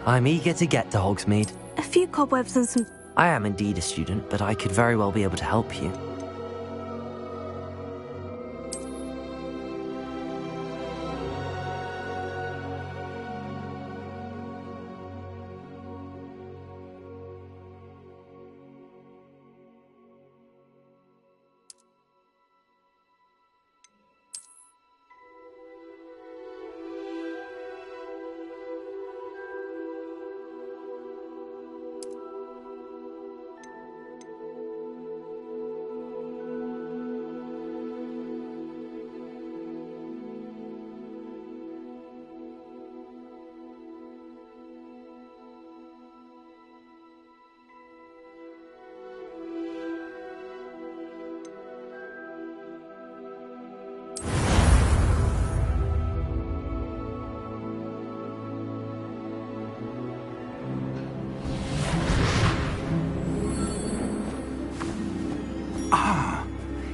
I'm eager to get to Hogsmeade. A few cobwebs and some... I am indeed a student, but I could very well be able to help you.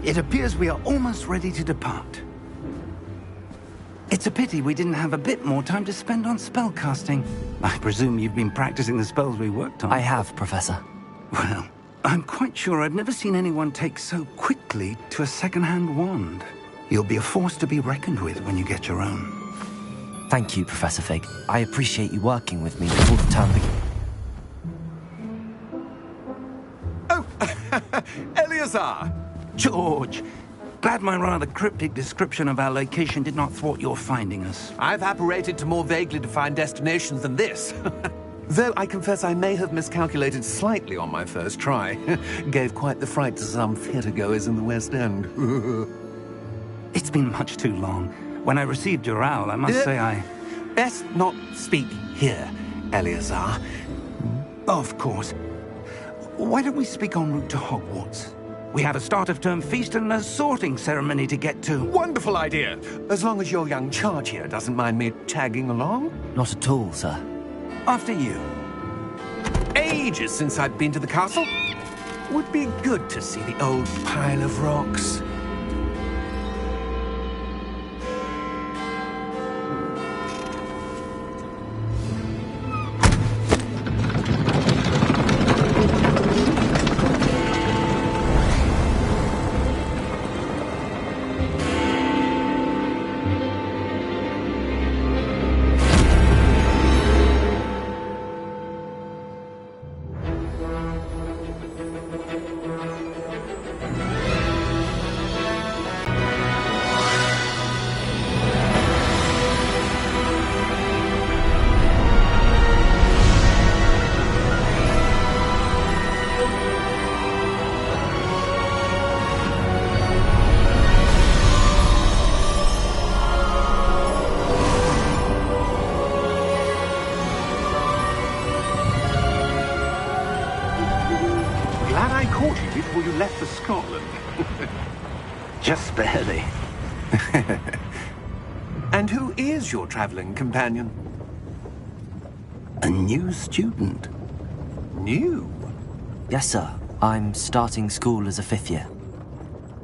It appears we are almost ready to depart. It's a pity we didn't have a bit more time to spend on spellcasting. I presume you've been practicing the spells we worked on. I have, Professor. Well, I'm quite sure I've never seen anyone take so quickly to a second-hand wand. You'll be a force to be reckoned with when you get your own. Thank you, Professor Fig. I appreciate you working with me before the term begins. Oh, Eleazar! George, glad my rather cryptic description of our location did not thwart your finding us. I've apparated to more vaguely defined destinations than this. Though I confess I may have miscalculated slightly on my first try. Gave quite the fright to some theatre-goers in the West End. It's been much too long. When I received your owl, I must say I... Best not speak here, Eleazar. Of course. Why don't we speak en route to Hogwarts? We have a start-of-term feast and a sorting ceremony to get to. Wonderful idea! As long as your young charge here doesn't mind me tagging along. Not at all, sir. After you. Ages since I've been to the castle. Would be good to see the old pile of rocks. left for Scotland. Just barely. And who is your traveling companion? A new student. New? Yes, sir. I'm starting school as a fifth year.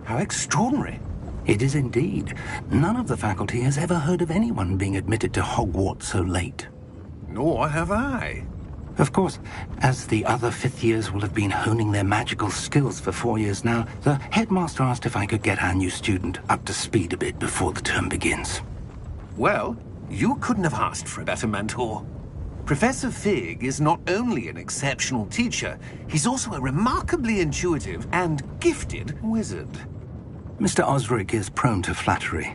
How extraordinary. It is indeed. None of the faculty has ever heard of anyone being admitted to Hogwarts so late. Nor have I. Of course, as the other fifth years will have been honing their magical skills for 4 years now, the headmaster asked if I could get our new student up to speed a bit before the term begins. Well, you couldn't have asked for a better mentor. Professor Fig is not only an exceptional teacher, he's also a remarkably intuitive and gifted wizard. Mr. Osric is prone to flattery.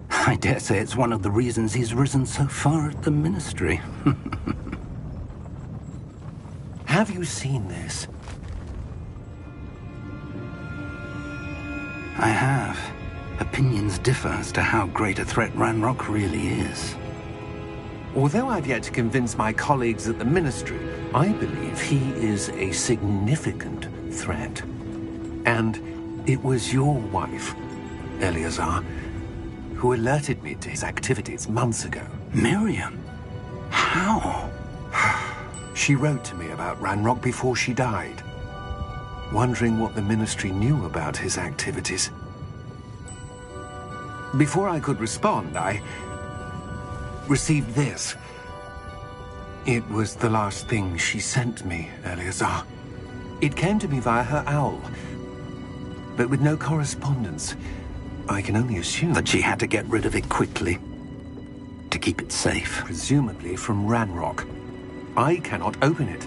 I dare say it's one of the reasons he's risen so far at the ministry. Have you seen this? I have. Opinions differ as to how great a threat Ranrock really is. Although I've yet to convince my colleagues at the ministry, I believe he is a significant threat. And it was your wife, Eleazar, who alerted me to his activities months ago. Miriam? How? She wrote to me about Ranrock before she died, wondering what the ministry knew about his activities. Before I could respond, I received this. It was the last thing she sent me, Eleazar. It came to me via her owl, but with no correspondence. I can only assume That she had to get rid of it quickly, to keep it safe. presumably from Ranrock. I cannot open it.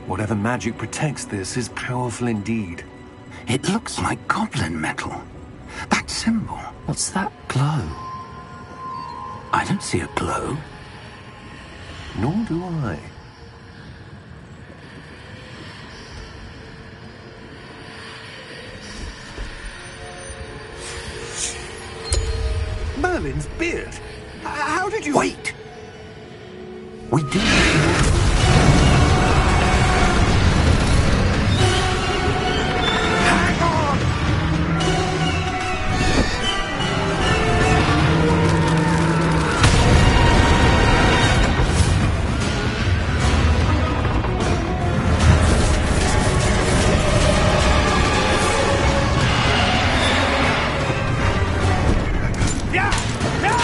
Whatever magic protects this is powerful indeed. It looks like goblin metal. That symbol. What's that glow? I don't see a glow. Nor do I. Merlin's beard. How did you... Wait! We do. Hang on! Yeah! Yeah!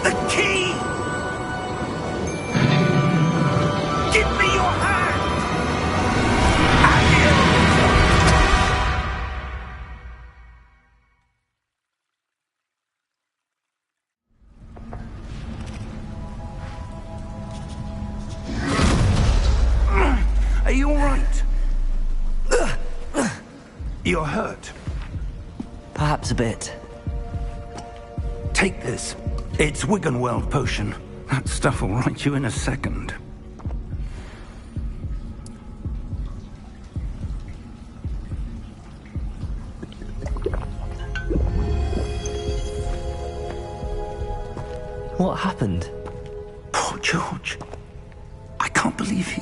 The key! Give me your hand! Are you all right? You're hurt. Perhaps a bit. Take this. It's Wiggenweld potion. That stuff will right you in a second. What happened? Poor George. I can't believe he...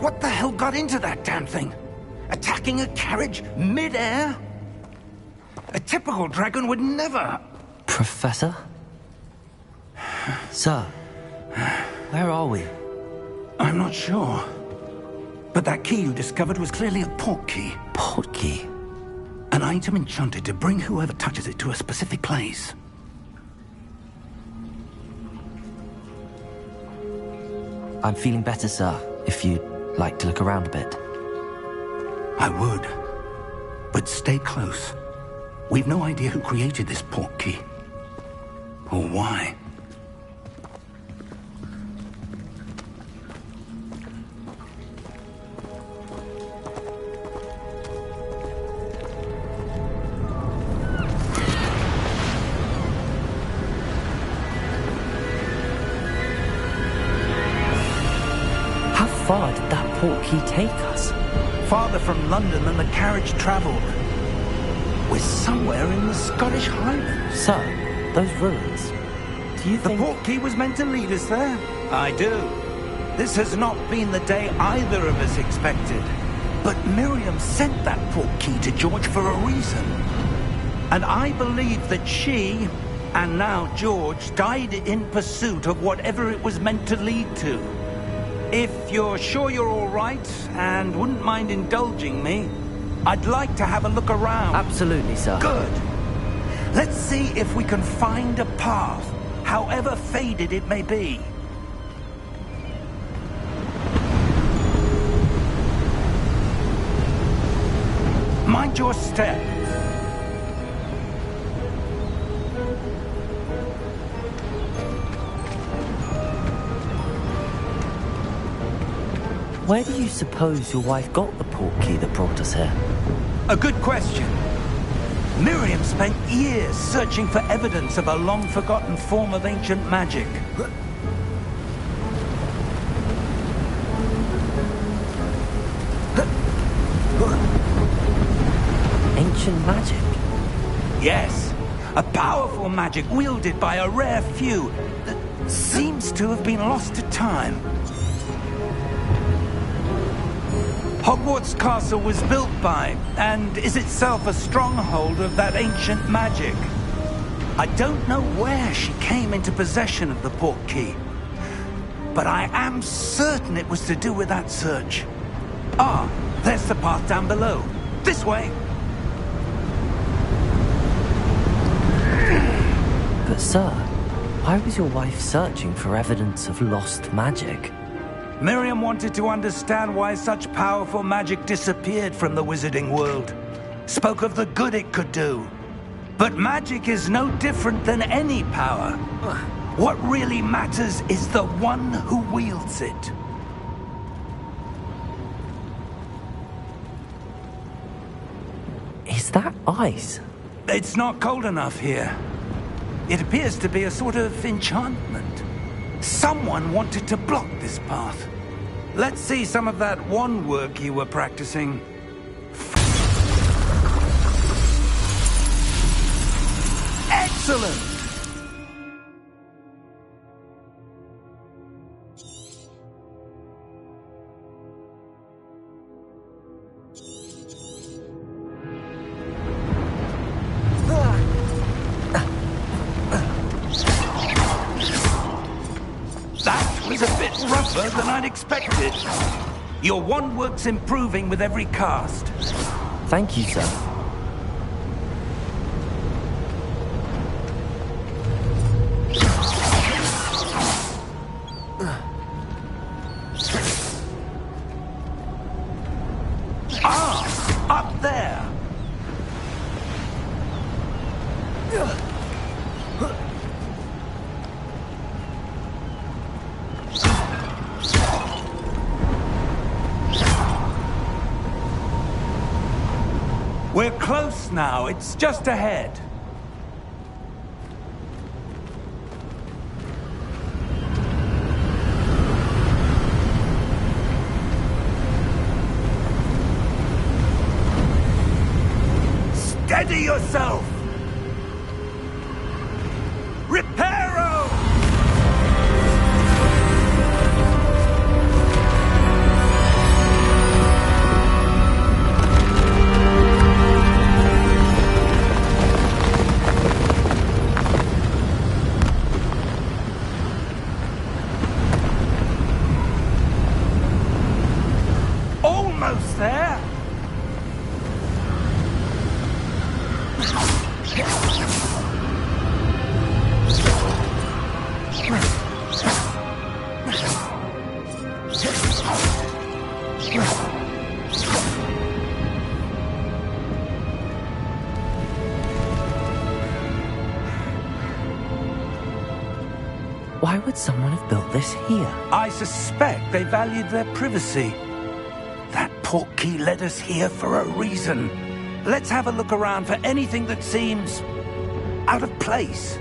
What the hell got into that damn thing? Attacking a carriage mid-air? A typical dragon would never... Professor? Sir, where are we? I'm not sure. But that key you discovered was clearly a port key. Port key? An item enchanted to bring whoever touches it to a specific place. I'm feeling better, sir, if you'd like to look around a bit. I would. But stay close. We've no idea who created this port key. Or why. How far did that port key take us? Farther from London than the carriage traveled. We're somewhere in the Scottish Highlands. Sir, those ruins. Do you The think... portkey was meant to lead us there? I do. This has not been the day either of us expected. But Miriam sent that portkey to George for a reason. And I believe that she, and now George, died in pursuit of whatever it was meant to lead to. If you're sure you're all right, and wouldn't mind indulging me, I'd like to have a look around. Absolutely, sir. Good. Let's see if we can find a path, however faded it may be. Mind your step. Where do you suppose your wife got the portkey that brought us here? A good question. Miriam spent years searching for evidence of a long-forgotten form of ancient magic. Ancient magic? Yes, a powerful magic wielded by a rare few that seems to have been lost to time. Hogwarts Castle was built by, and is itself a stronghold of that ancient magic. I don't know where she came into possession of the portkey, but I am certain it was to do with that search. Ah, there's the path down below. This way. But sir, why was your wife searching for evidence of lost magic? Miriam wanted to understand why such powerful magic disappeared from the wizarding world. Spoke of the good it could do. But magic is no different than any power. What really matters is the one who wields it. Is that ice? It's not cold enough here. It appears to be a sort of enchantment. Someone wanted to block this path. Let's see some of that wand work you were practicing. Excellent! Rougher than I'd expected. Your wand work's improving with every cast. Thank you, sir. Ah! Up there! We're close now. It's just ahead. Steady yourself! Reparo! Almost there! Why would someone have built this here? I suspect they valued their privacy. That portkey led us here for a reason. Let's have a look around for anything that seems out of place.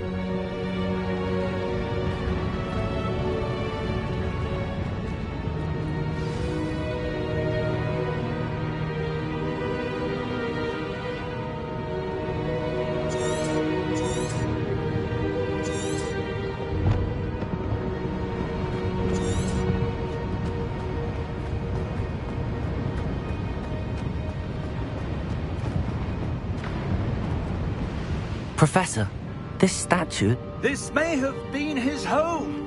Professor, this statue... This may have been his home.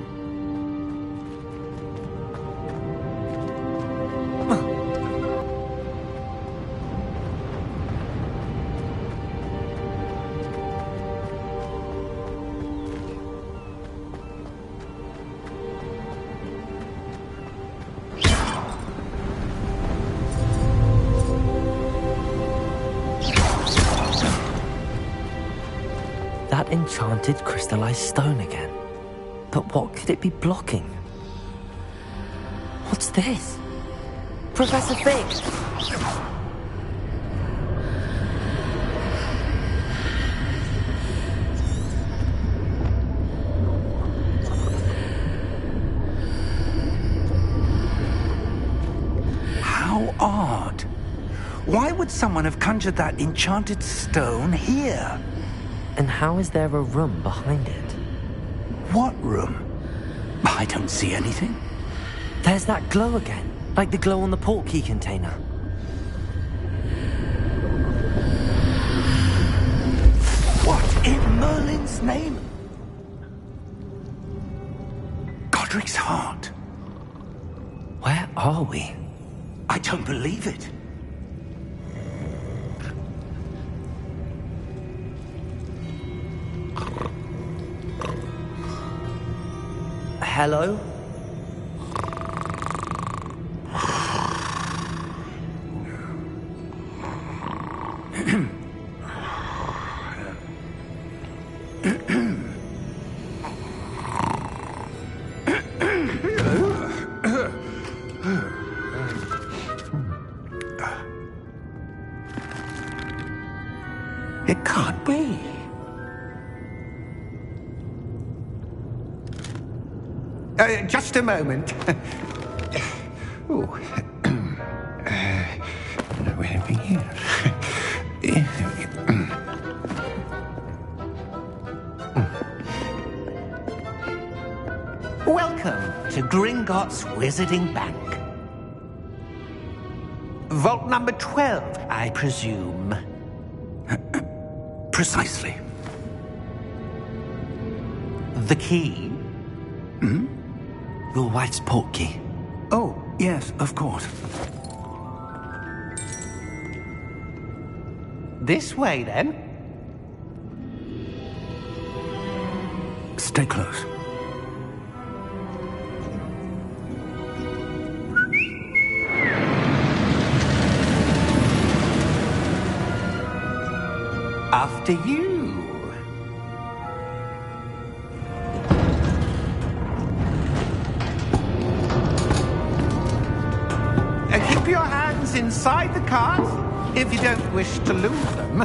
That enchanted crystallized stone again. But what could it be blocking? What's this? Professor Fig! How odd. Why would someone have conjured that enchanted stone here? And how is there a room behind it? What room? I don't see anything. There's that glow again, like the glow on the portkey container. What in Merlin's name? Godric's heart. Where are we? I don't believe it. Hello? It can't be. Just a moment. Where are we here? Welcome to Gringotts Wizarding Bank. Vault number 12, I presume. Precisely. The key? Your wife's portkey. Oh, yes, of course. This way, then. Stay close. After you. Keep your hands inside the cart if you don't wish to lose them.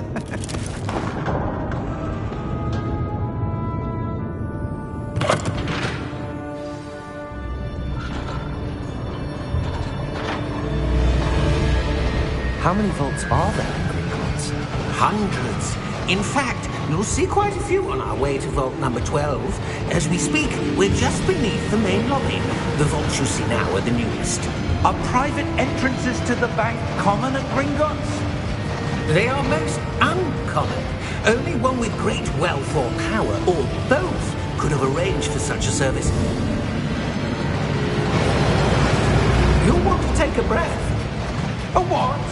How many vaults are there in Gringotts? Hundreds. In fact, you'll see quite a few on our way to vault number 12. As we speak, we're just beneath the main lobby. The vaults you see now are the newest. Are private entrances to the bank common at Gringotts? They are most uncommon. Only one with great wealth or power, or both, could have arranged for such a service. You'll want to take a breath. A what?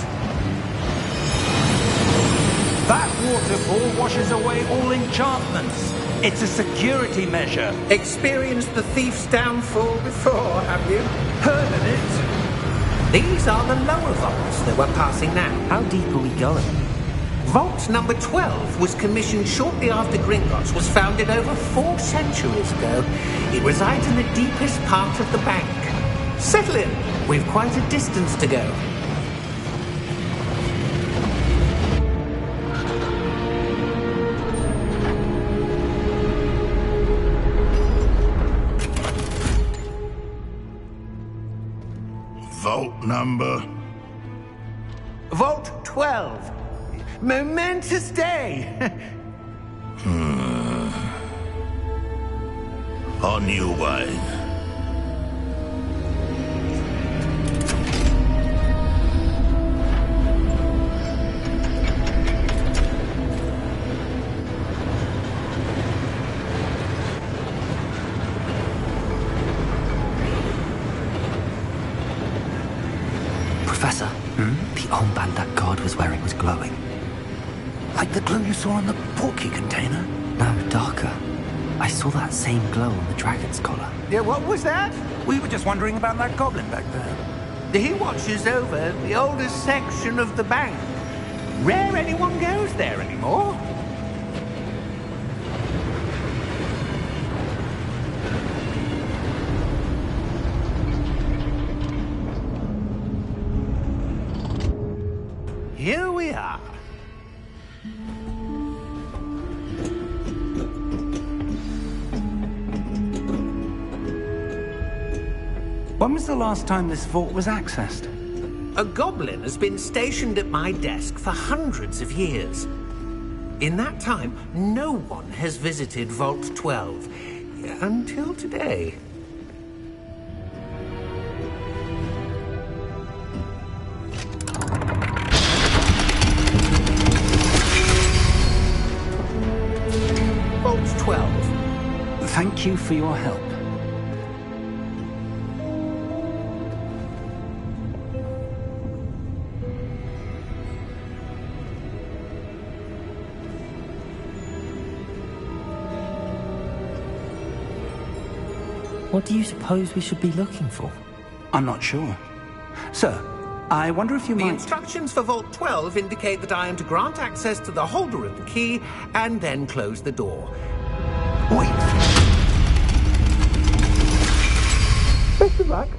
That waterfall washes away all enchantments. It's a security measure. Experienced the thief's downfall before, have you? Heard of it? These are the lower vaults that we're passing now. How deep are we going? Vault number 12 was commissioned shortly after Gringotts was founded over 4 centuries ago. It resides in the deepest part of the bank. Settle in. We've quite a distance to go. Vault number? Vault 12. Momentous day. On your way. The armband that guard was wearing was glowing. Like the glow you saw in the portkey container? No, darker. I saw that same glow on the dragon's collar. Yeah, what was that? We were just wondering about that goblin back there. He watches over the oldest section of the bank. Rare anyone goes there anymore. Here we are. When was the last time this vault was accessed? A goblin has been stationed at my desk for hundreds of years. In that time, no one has visited Vault 12. Until today. Vault 12. Thank you for your help. What do you suppose we should be looking for? I'm not sure. Sir, I wonder if you The might... instructions for Vault 12 indicate that I am to grant access to the holder of the key and then close the door. Wait! Best of luck.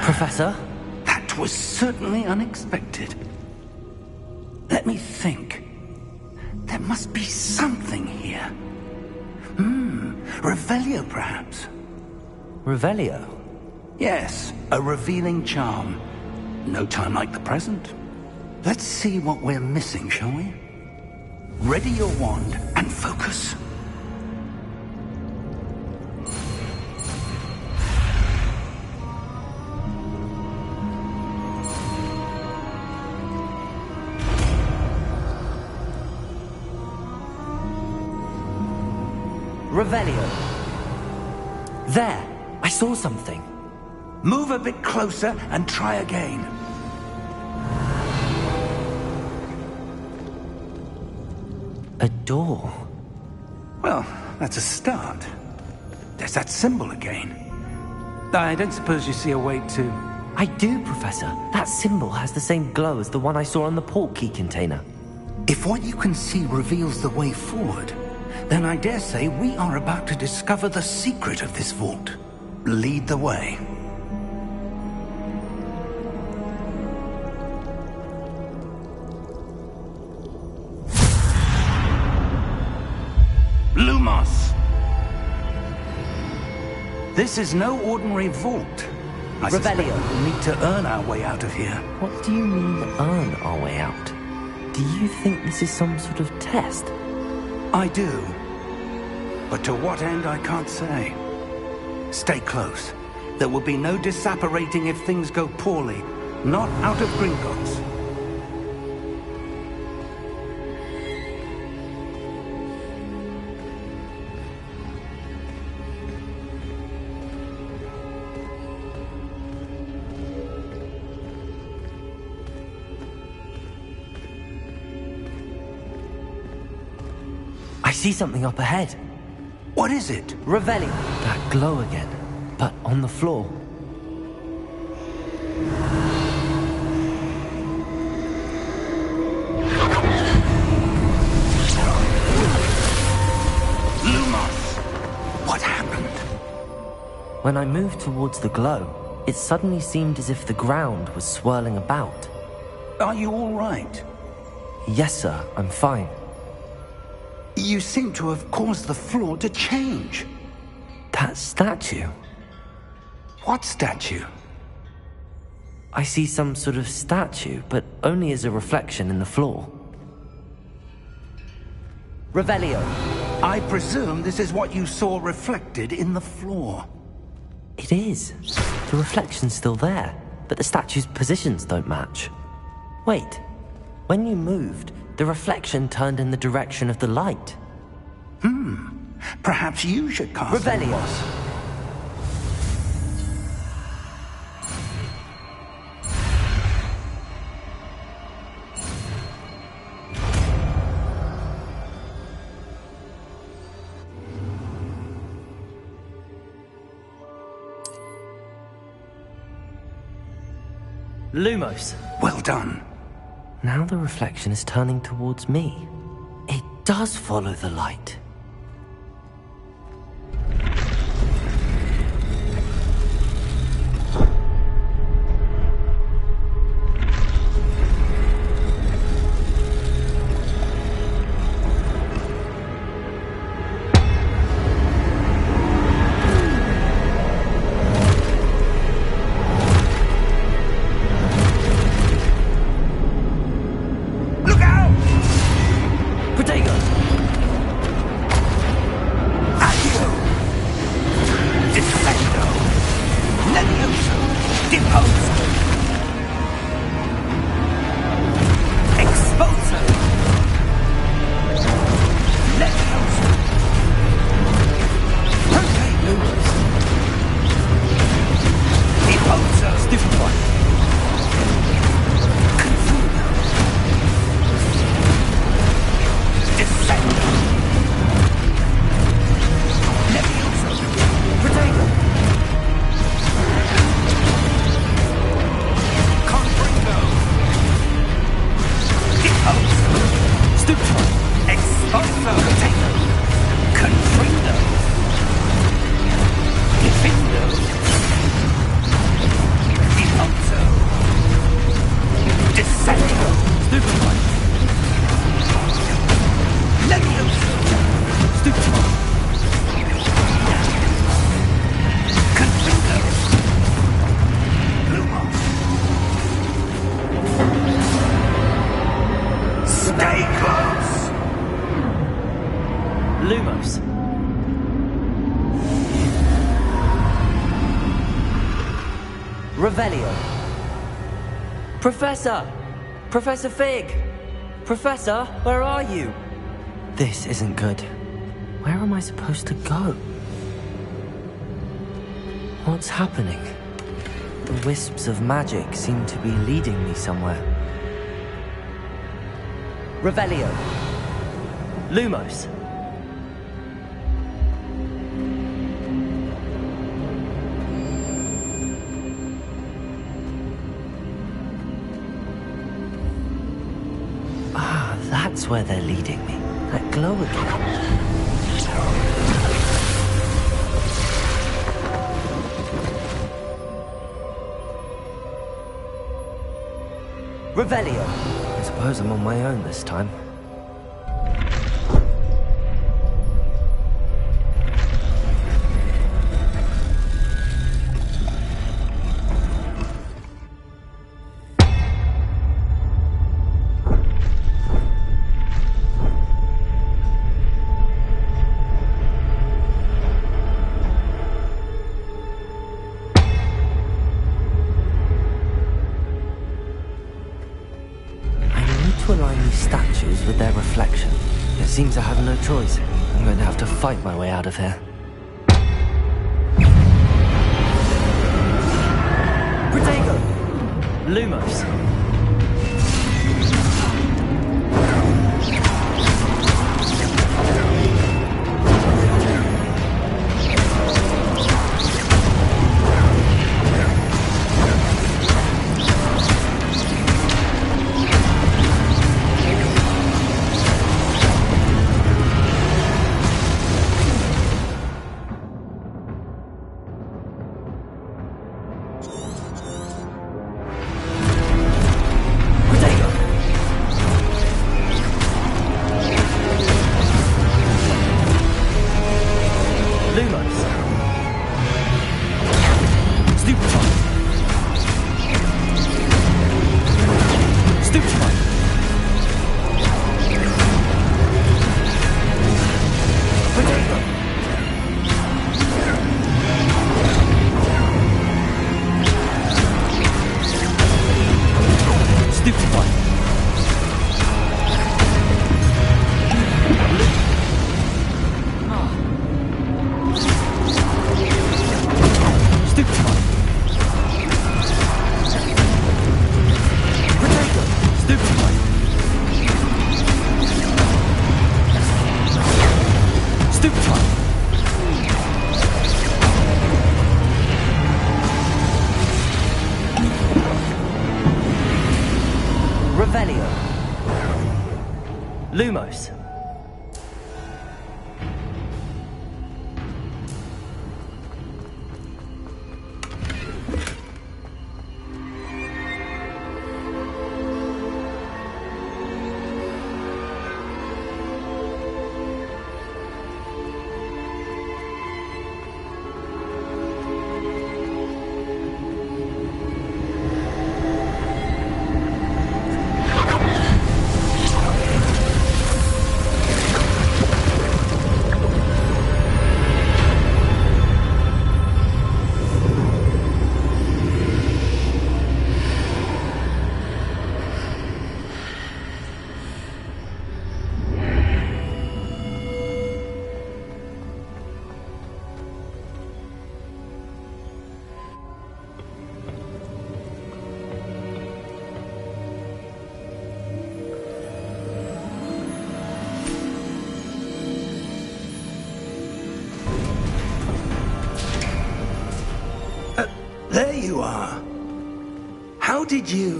Professor? That was certainly unexpected. Let me think. There must be something here. Revelio, perhaps? Revelio? Yes, a revealing charm. No time like the present. Let's see what we're missing, shall we? Ready your wand and focus. Revelio. There! I saw something. Move a bit closer and try again. A door. Well, that's a start. There's that symbol again. I don't suppose you see a way to... I do, Professor. That symbol has the same glow as the one I saw on the portkey container. If what you can see reveals the way forward, then I dare say we are about to discover the secret of this vault. Lead the way. Lumos! This is no ordinary vault. I suspect Revelio. we'll need to earn our way out of here. What do you mean, earn our way out? Do you think this is some sort of test? I do. But to what end, I can't say. Stay close. There will be no disapparating if things go poorly. Not out of Gringotts. I see something up ahead. What is it? Revelio. That glow again, but on the floor. Lumos! What happened? When I moved towards the glow, it suddenly seemed as if the ground was swirling about. Are you all right? Yes, sir, I'm fine. You seem to have caused the floor to change. That statue. What statue? I see some sort of statue, but only as a reflection in the floor. Revelio. I presume this is what you saw reflected in the floor. It is. The reflection's still there, but the statue's positions don't match. Wait. When you moved, the reflection turned in the direction of the light. Perhaps you should cast Revelio. Lumos. Lumos. Well done. Now the reflection is turning towards me. It does follow the light. Lumos. Revelio. Professor! Professor Fig! Professor, where are you? This isn't good. Where am I supposed to go? What's happening? The wisps of magic seem to be leading me somewhere. Revelio. Lumos. Ah, that's where they're leading me. That glow again. Revelio. I suppose I'm on my own this time. To align these statues with their reflection. It seems I have no choice. I'm going to have to fight my way out of here. Protego! Lumos. Lumos. There you are. How did you...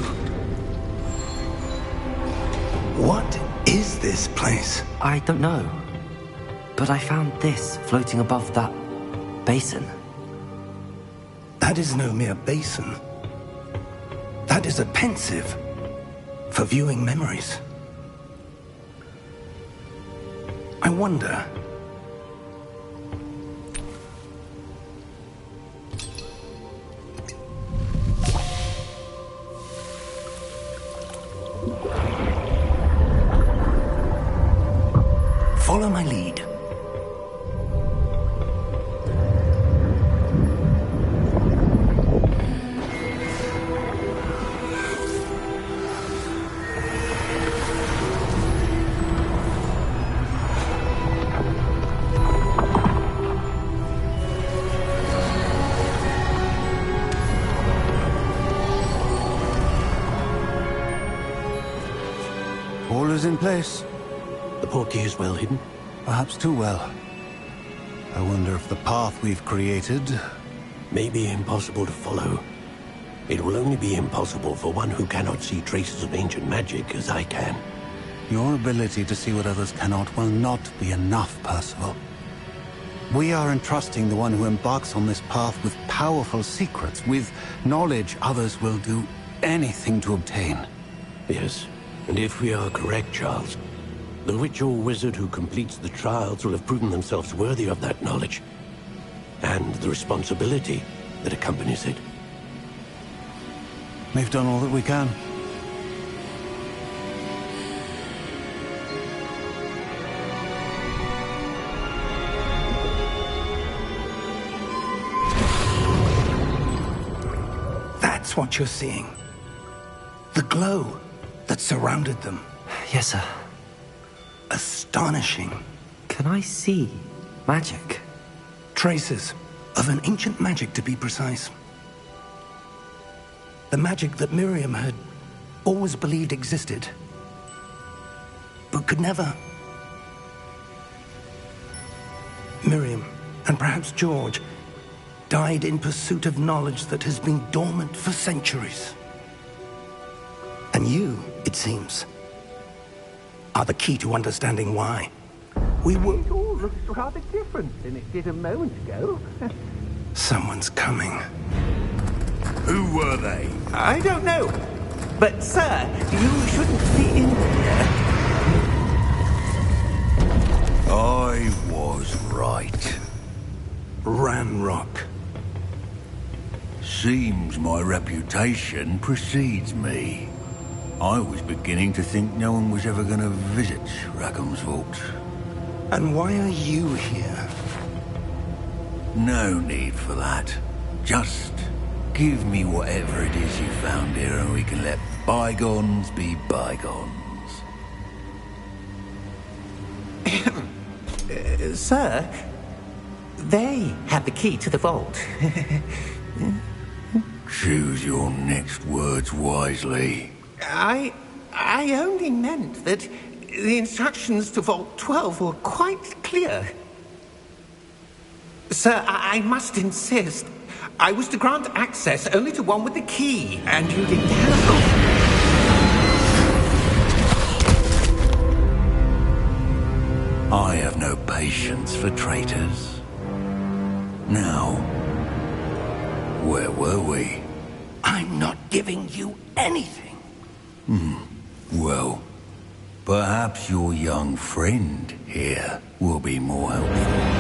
What is this place? I don't know. But I found this floating above that basin. That is no mere basin. That is a pensive for viewing memories. I wonder... Follow my lead. All is in place. The portkey is well hidden? Perhaps too well. I wonder if the path we've created... May be impossible to follow. It will only be impossible for one who cannot see traces of ancient magic as I can. Your ability to see what others cannot will not be enough, Percival. We are entrusting the one who embarks on this path with powerful secrets, with knowledge others will do anything to obtain. Yes, and if we are correct, Charles, the witch or wizard who completes the trials will have proven themselves worthy of that knowledge, and the responsibility that accompanies it. We've done all that we can. That's what you're seeing. The glow that surrounded them. Yes, sir. Astonishing. Can I see magic? Traces of an ancient magic, to be precise. The magic that Miriam had always believed existed, but could never. Miriam, and perhaps George, died in pursuit of knowledge that has been dormant for centuries. And you, it seems, are the key to understanding why. We were... It all looks rather different than it did a moment ago. Someone's coming. Who were they? I don't know. But, sir, you shouldn't be in here. I was right. Ranrock. Seems my reputation precedes me. I was beginning to think no one was ever going to visit Rackham's vault. And why are you here? No need for that. Just give me whatever it is you found here and we can let bygones be bygones. Sir, they have the key to the vault. Choose your next words wisely. I only meant that the instructions to Vault 12 were quite clear. Sir, I must insist. I was to grant access only to one with the key, and you didn't have... I have no patience for traitors. Now, where were we? I'm not giving you anything. Well, perhaps your young friend here will be more helpful.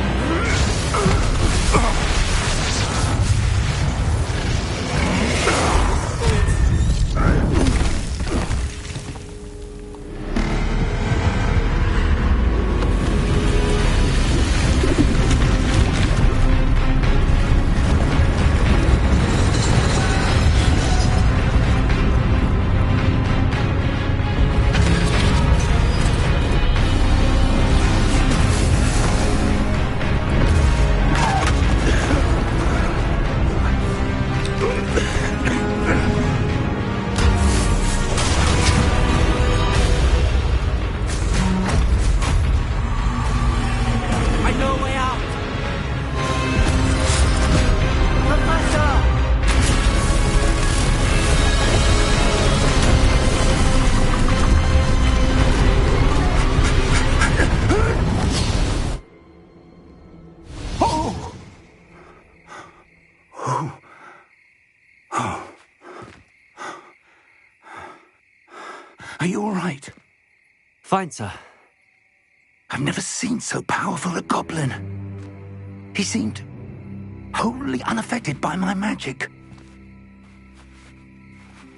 Are you all right? Fine, sir. I've never seen so powerful a goblin. He seemed wholly unaffected by my magic.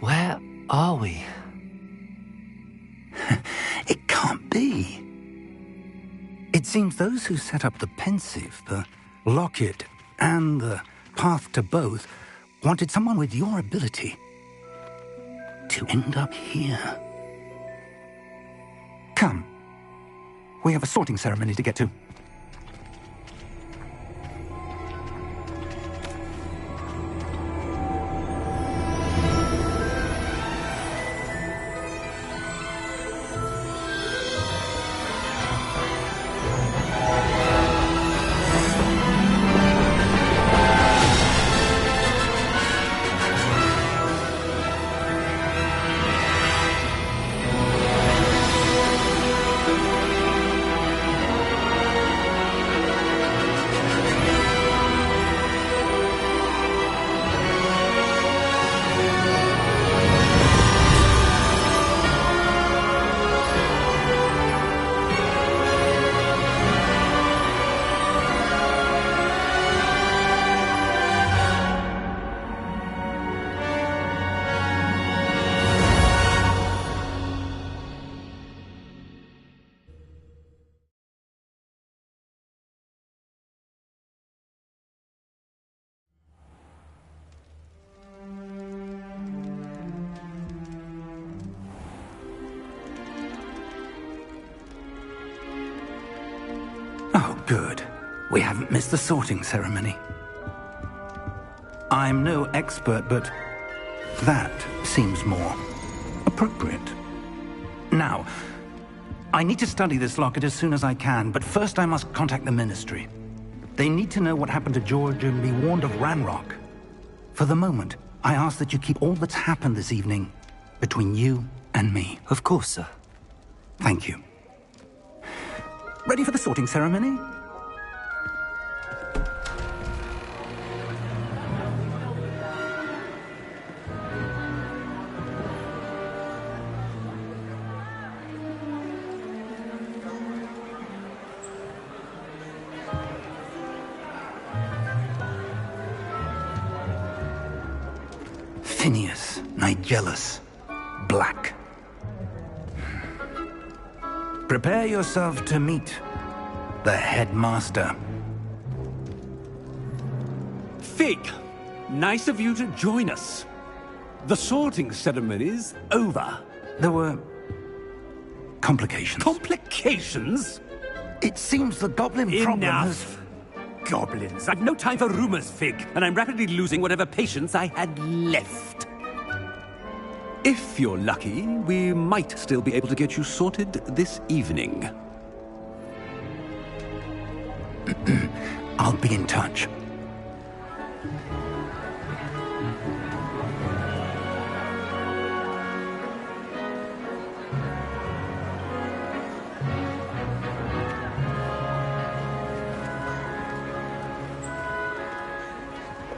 Where are we? It can't be. It seems those who set up the pensive, the locket, and the path to both wanted someone with your ability to end up here. Come. We have a sorting ceremony to get to. Oh, good. We haven't missed the sorting ceremony. I'm no expert, but that seems more appropriate. Now, I need to study this locket as soon as I can, but first I must contact the Ministry. They need to know what happened to George and be warned of Ranrock. For the moment, I ask that you keep all that's happened this evening between you and me. Of course, sir. Thank you. Ready for the sorting ceremony? Phineas, Nigellus, Black. Prepare yourself to meet the headmaster. Fig, nice of you to join us. The sorting ceremony's over. There were complications. Complications? It seems the goblin problem has... Enough! Goblins. I've no time for rumors, Fig, and I'm rapidly losing whatever patience I had left. If you're lucky, we might still be able to get you sorted this evening. I'll be in touch.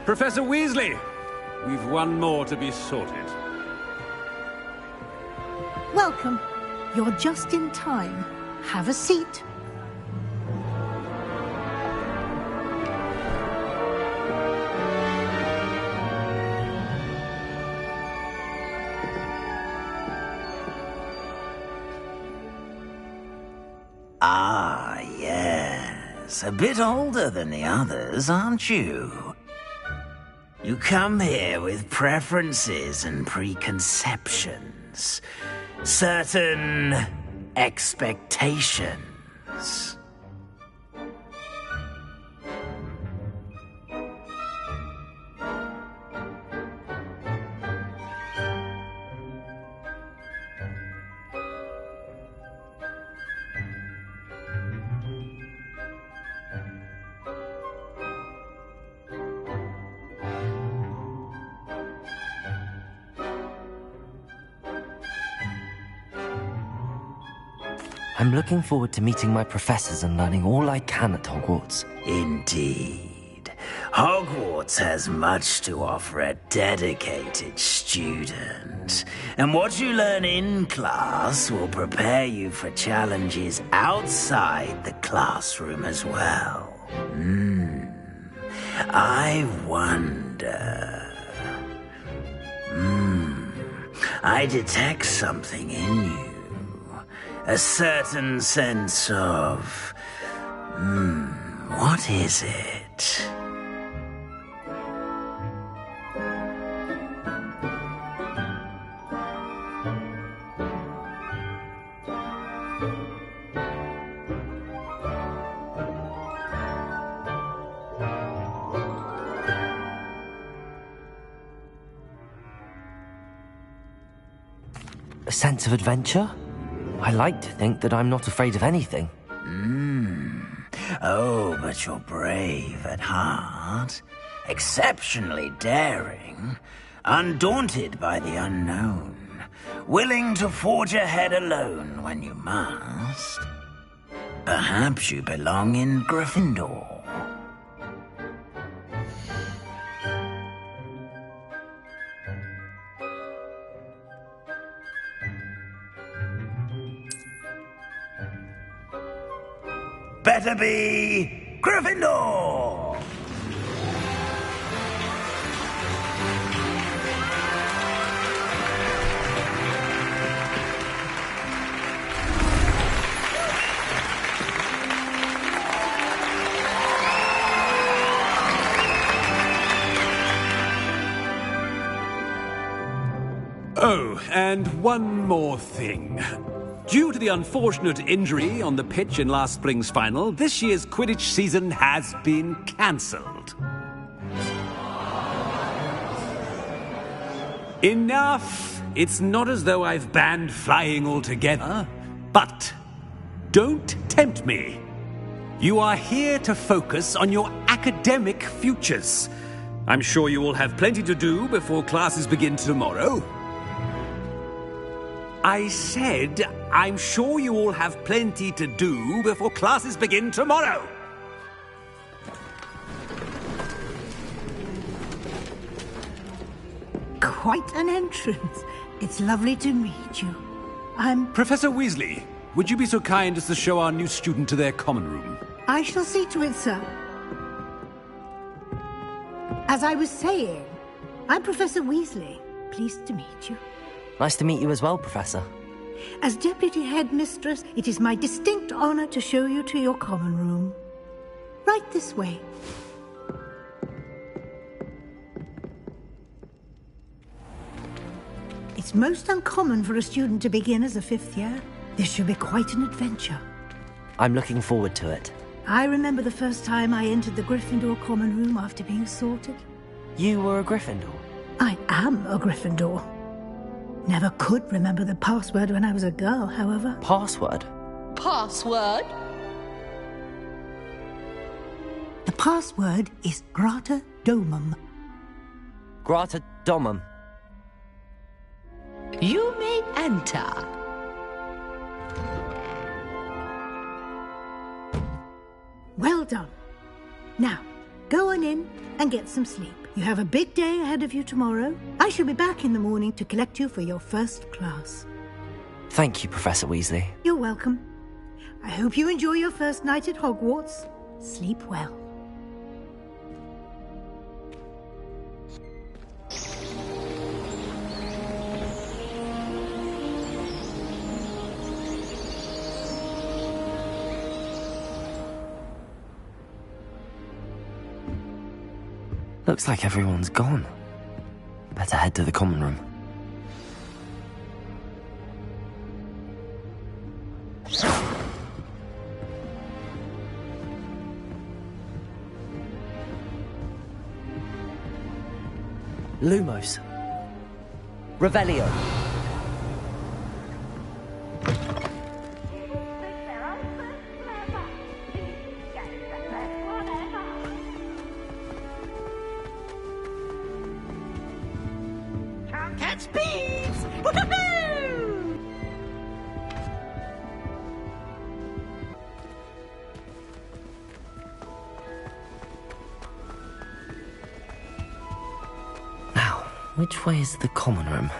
Professor Weasley, we've one more to be sorted. Welcome. You're just in time. Have a seat. Ah, yes. A bit older than the others, aren't you? You come here with preferences and preconceptions. Certain expectations. I'm looking forward to meeting my professors and learning all I can at Hogwarts. Indeed. Hogwarts has much to offer a dedicated student. And what you learn in class will prepare you for challenges outside the classroom as well. I wonder... I detect something in you. A certain sense of... what is it? A sense of adventure? I like to think that I'm not afraid of anything. Oh, but you're brave at heart. Exceptionally daring. Undaunted by the unknown. Willing to forge ahead alone when you must. Perhaps you belong in Gryffindor. Better be Gryffindor! Oh, and one more thing. Due to the unfortunate injury on the pitch in last spring's final, this year's Quidditch season has been cancelled. Enough! It's not as though I've banned flying altogether, but don't tempt me. You are here to focus on your academic futures. I'm sure you will have plenty to do before classes begin tomorrow. I said, I'm sure you all have plenty to do before classes begin tomorrow. Quite an entrance. It's lovely to meet you. I'm... Professor Weasley, would you be so kind as to show our new student to their common room? I shall see to it, sir. As I was saying, I'm Professor Weasley. Pleased to meet you. Nice to meet you as well, Professor. As Deputy Headmistress, it is my distinct honor to show you to your common room. Right this way. It's most uncommon for a student to begin as a fifth year. This should be quite an adventure. I'm looking forward to it. I remember the first time I entered the Gryffindor common room after being sorted. You were a Gryffindor? I am a Gryffindor. Never could remember the password when I was a girl, however. Password? Password? The password is Grata Domum. Grata Domum. You may enter. Well done. Now, go on in and get some sleep. You have a big day ahead of you tomorrow. I shall be back in the morning to collect you for your first class. Thank you, Professor Weasley. You're welcome. I hope you enjoy your first night at Hogwarts. Sleep well. Looks like everyone's gone. Better head to the common room. Lumos. Revelio. Catch bees! Woohoo! Now, which way is the common room?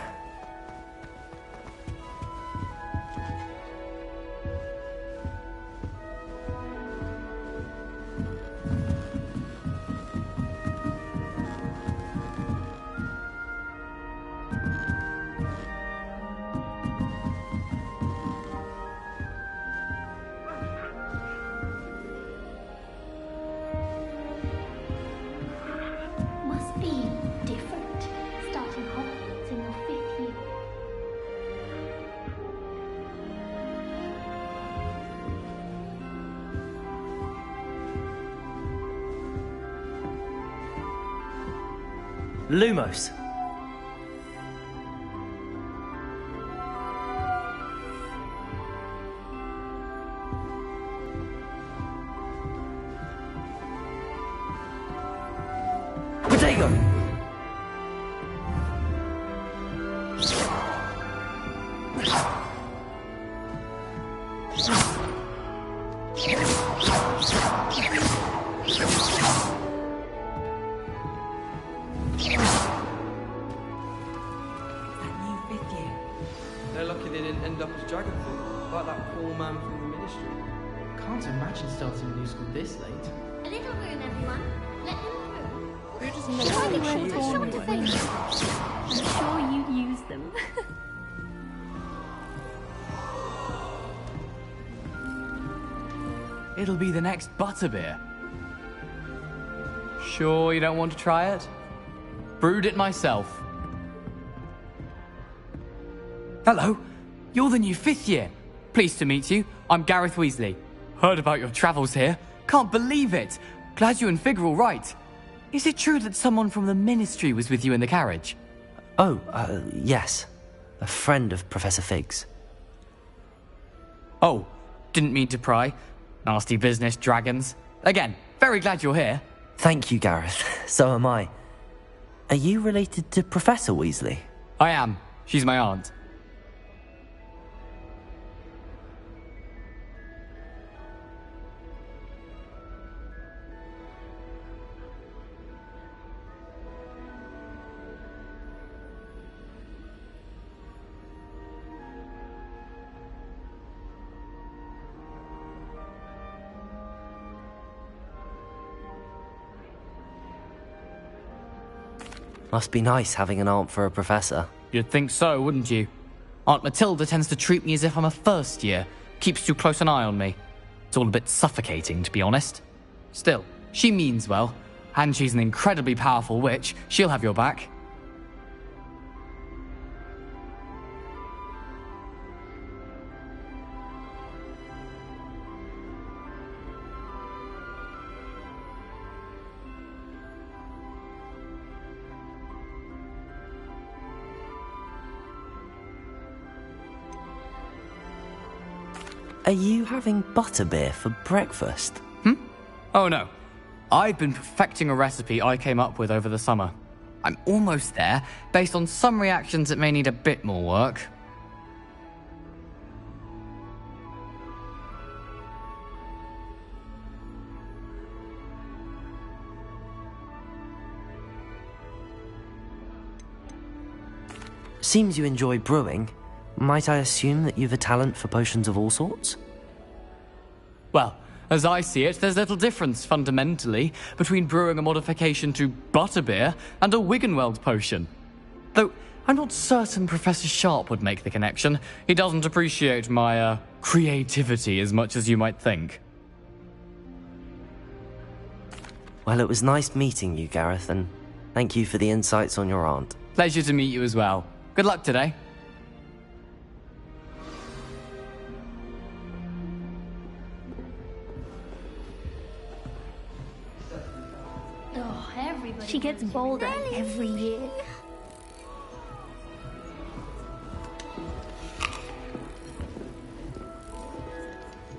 Must be different, starting Hogwarts in your 5th year. Lumos. Protego. They're lucky they didn't end up as dragon food, like that poor man from the ministry. Can't imagine starting a new school this late. A little room, everyone. Let them through. Who doesn't They know only who she went is for short anyway? of things. I'm sure you'd use them. It'll be the next butterbeer. Sure you don't want to try it? Brewed it myself. Hello, you're the new 5th year. Pleased to meet you. I'm Gareth Weasley. Heard about your travels here. Can't believe it. Glad you and Fig are all right. Is it true that someone from the Ministry was with you in the carriage? Oh, yes. A friend of Professor Fig's. Oh, didn't mean to pry. Nasty business, dragons. Again, very glad you're here. Thank you, Gareth. So am I. Are you related to Professor Weasley? I am. She's my aunt. Must be nice having an aunt for a professor. You'd think so, wouldn't you? Aunt Matilda tends to treat me as if I'm a first year. Keeps too close an eye on me. It's all a bit suffocating, to be honest. Still, she means well. And she's an incredibly powerful witch. She'll have your back. Are you having butterbeer for breakfast? Oh no. I've been perfecting a recipe I came up with over the summer. I'm almost there, based on some reactions that may need a bit more work. Seems you enjoy brewing. Might I assume that you've a talent for potions of all sorts? Well, as I see it, there's little difference, fundamentally, between brewing a modification to butterbeer and a Wiggenweld potion. Though, I'm not certain Professor Sharp would make the connection. He doesn't appreciate my, creativity as much as you might think. Well, it was nice meeting you, Gareth, and thank you for the insights on your aunt. Pleasure to meet you as well. Good luck today. Oh, everybody. She gets bolder every year.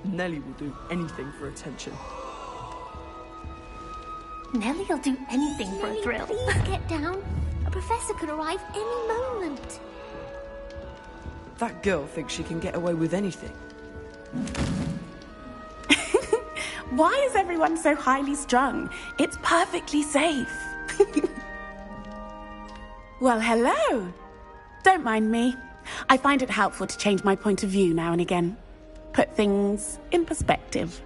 Nellie will do anything for attention. Nellie'll do anything for a thrill. Please get down. A professor could arrive any moment. That girl thinks she can get away with anything. Why is everyone so highly strung? It's perfectly safe. Well, hello. Don't mind me. I find it helpful to change my point of view now and again. Put things in perspective.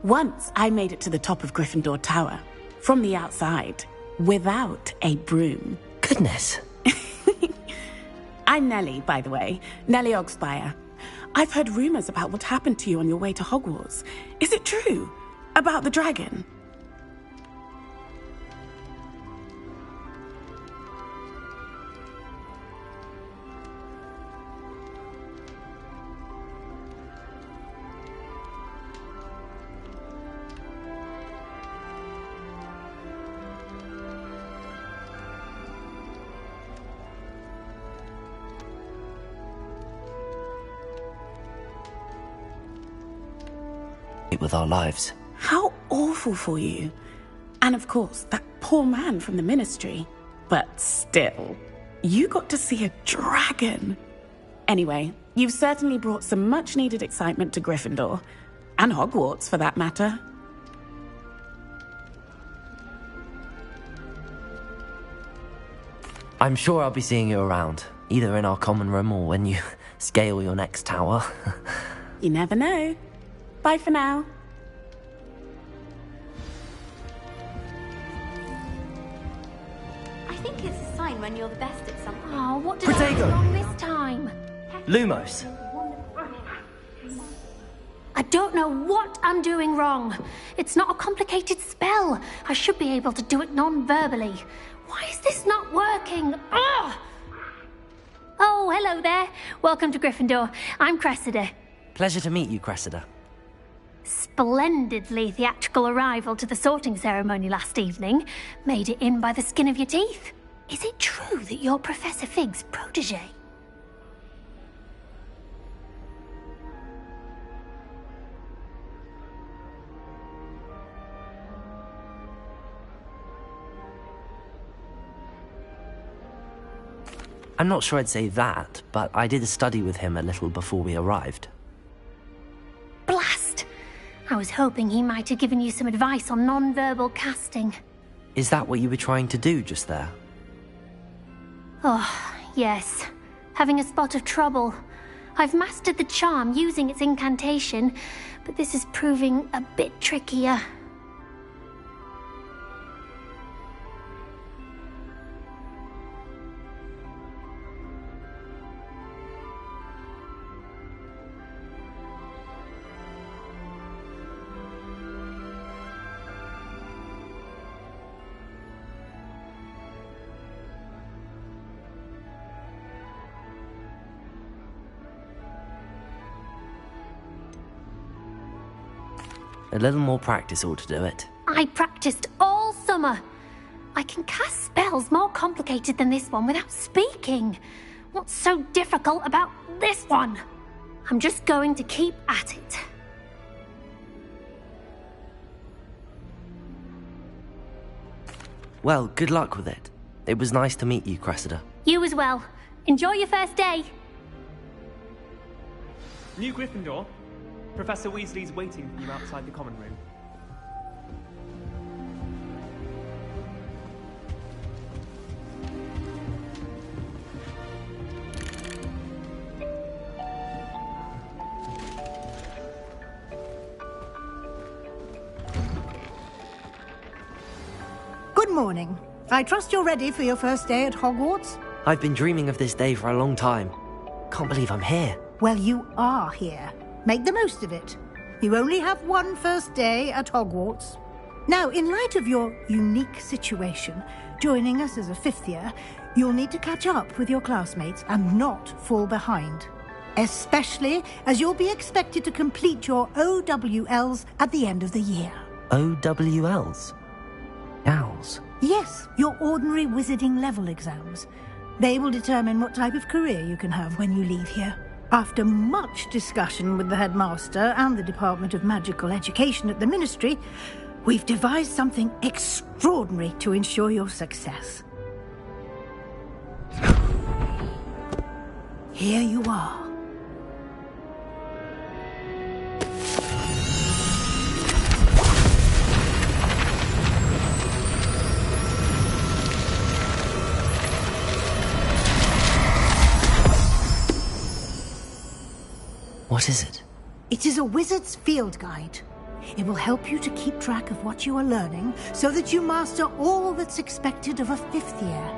Once I made it to the top of Gryffindor Tower, from the outside, without a broom. Goodness. I'm Nellie, by the way. Nellie Ogspire. I've heard rumors about what happened to you on your way to Hogwarts. Is it true? About the dragon? With our lives. How awful for you. And of course, that poor man from the Ministry. But still, you got to see a dragon. Anyway, you've certainly brought some much-needed excitement to Gryffindor. And Hogwarts, for that matter. I'm sure I'll be seeing you around, either in our common room or when you scale your next tower. You never know. Bye for now. I think it's a sign when you're the best at something. Oh, what did I do wrong this time? Lumos. I don't know what I'm doing wrong. It's not a complicated spell. I should be able to do it non-verbally. Why is this not working? Ugh! Oh, hello there. Welcome to Gryffindor. I'm Cressida. Pleasure to meet you, Cressida. Splendidly theatrical arrival to the sorting ceremony last evening. Made it in by the skin of your teeth. Is it true that you're Professor Fig's protege? I'm not sure I'd say that, but I did study with him a little before we arrived. Blast! I was hoping he might have given you some advice on non-verbal casting. Is that what you were trying to do just there? Oh, yes. Having a spot of trouble. I've mastered the charm using its incantation, but this is proving a bit trickier. A little more practice ought to do it. I practiced all summer. I can cast spells more complicated than this one without speaking. What's so difficult about this one? I'm just going to keep at it. Well, good luck with it. It was nice to meet you, Cressida. You as well. Enjoy your first day. New Gryffindor. Professor Weasley's waiting for you outside the common room. Good morning. I trust you're ready for your first day at Hogwarts? I've been dreaming of this day for a long time. Can't believe I'm here. Well, you are here. Make the most of it. You only have one first day at Hogwarts. Now, in light of your unique situation, joining us as a fifth year, you'll need to catch up with your classmates and not fall behind. Especially as you'll be expected to complete your OWLs at the end of the year. OWLs? Owls? Yes, your ordinary wizarding level exams. They will determine what type of career you can have when you leave here. After much discussion with the headmaster and the Department of Magical Education at the Ministry, we've devised something extraordinary to ensure your success. Here you are. What is it? It is a wizard's field guide. It will help you to keep track of what you are learning so that you master all that's expected of a fifth year.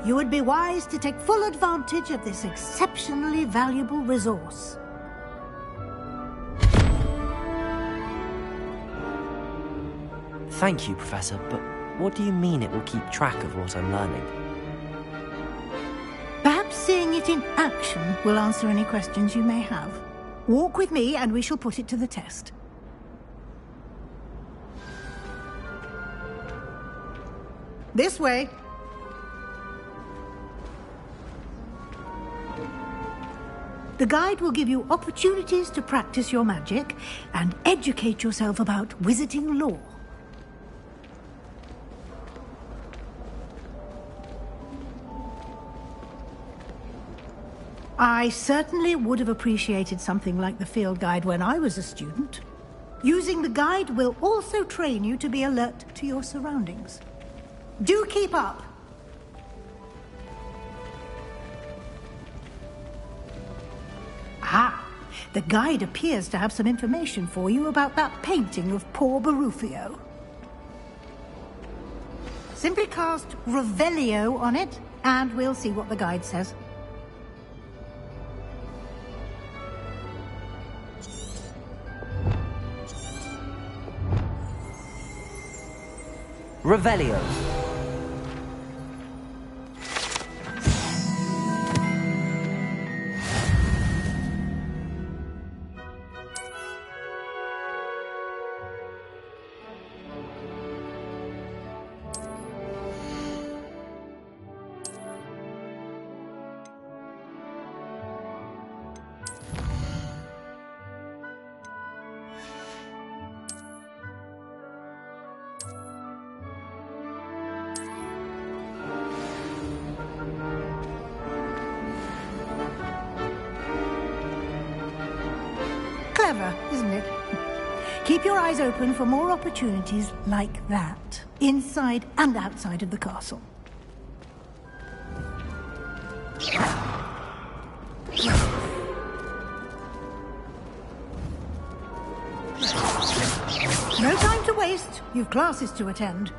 You would be wise to take full advantage of this exceptionally valuable resource. Thank you, Professor, but what do you mean it will keep track of what I'm learning? Perhaps seeing it in action will answer any questions you may have. Walk with me and we shall put it to the test. This way. The guide will give you opportunities to practice your magic and educate yourself about wizarding lore. I certainly would have appreciated something like the field guide when I was a student. Using the guide will also train you to be alert to your surroundings. Do keep up! Ah, the guide appears to have some information for you about that painting of poor Barufio. Simply cast Revelio on it, and we'll see what the guide says. Revelio. Clever, isn't it? Keep your eyes open for more opportunities like that, inside and outside of the castle. No time to waste. You've classes to attend.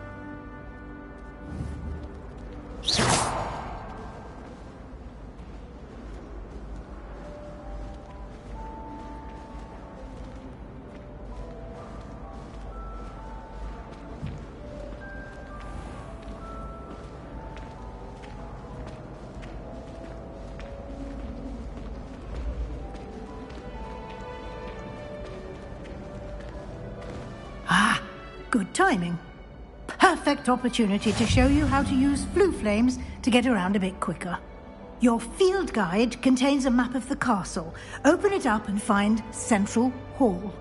Good timing. Perfect opportunity to show you how to use flue flames to get around a bit quicker. Your field guide contains a map of the castle. Open it up and find Central Hall.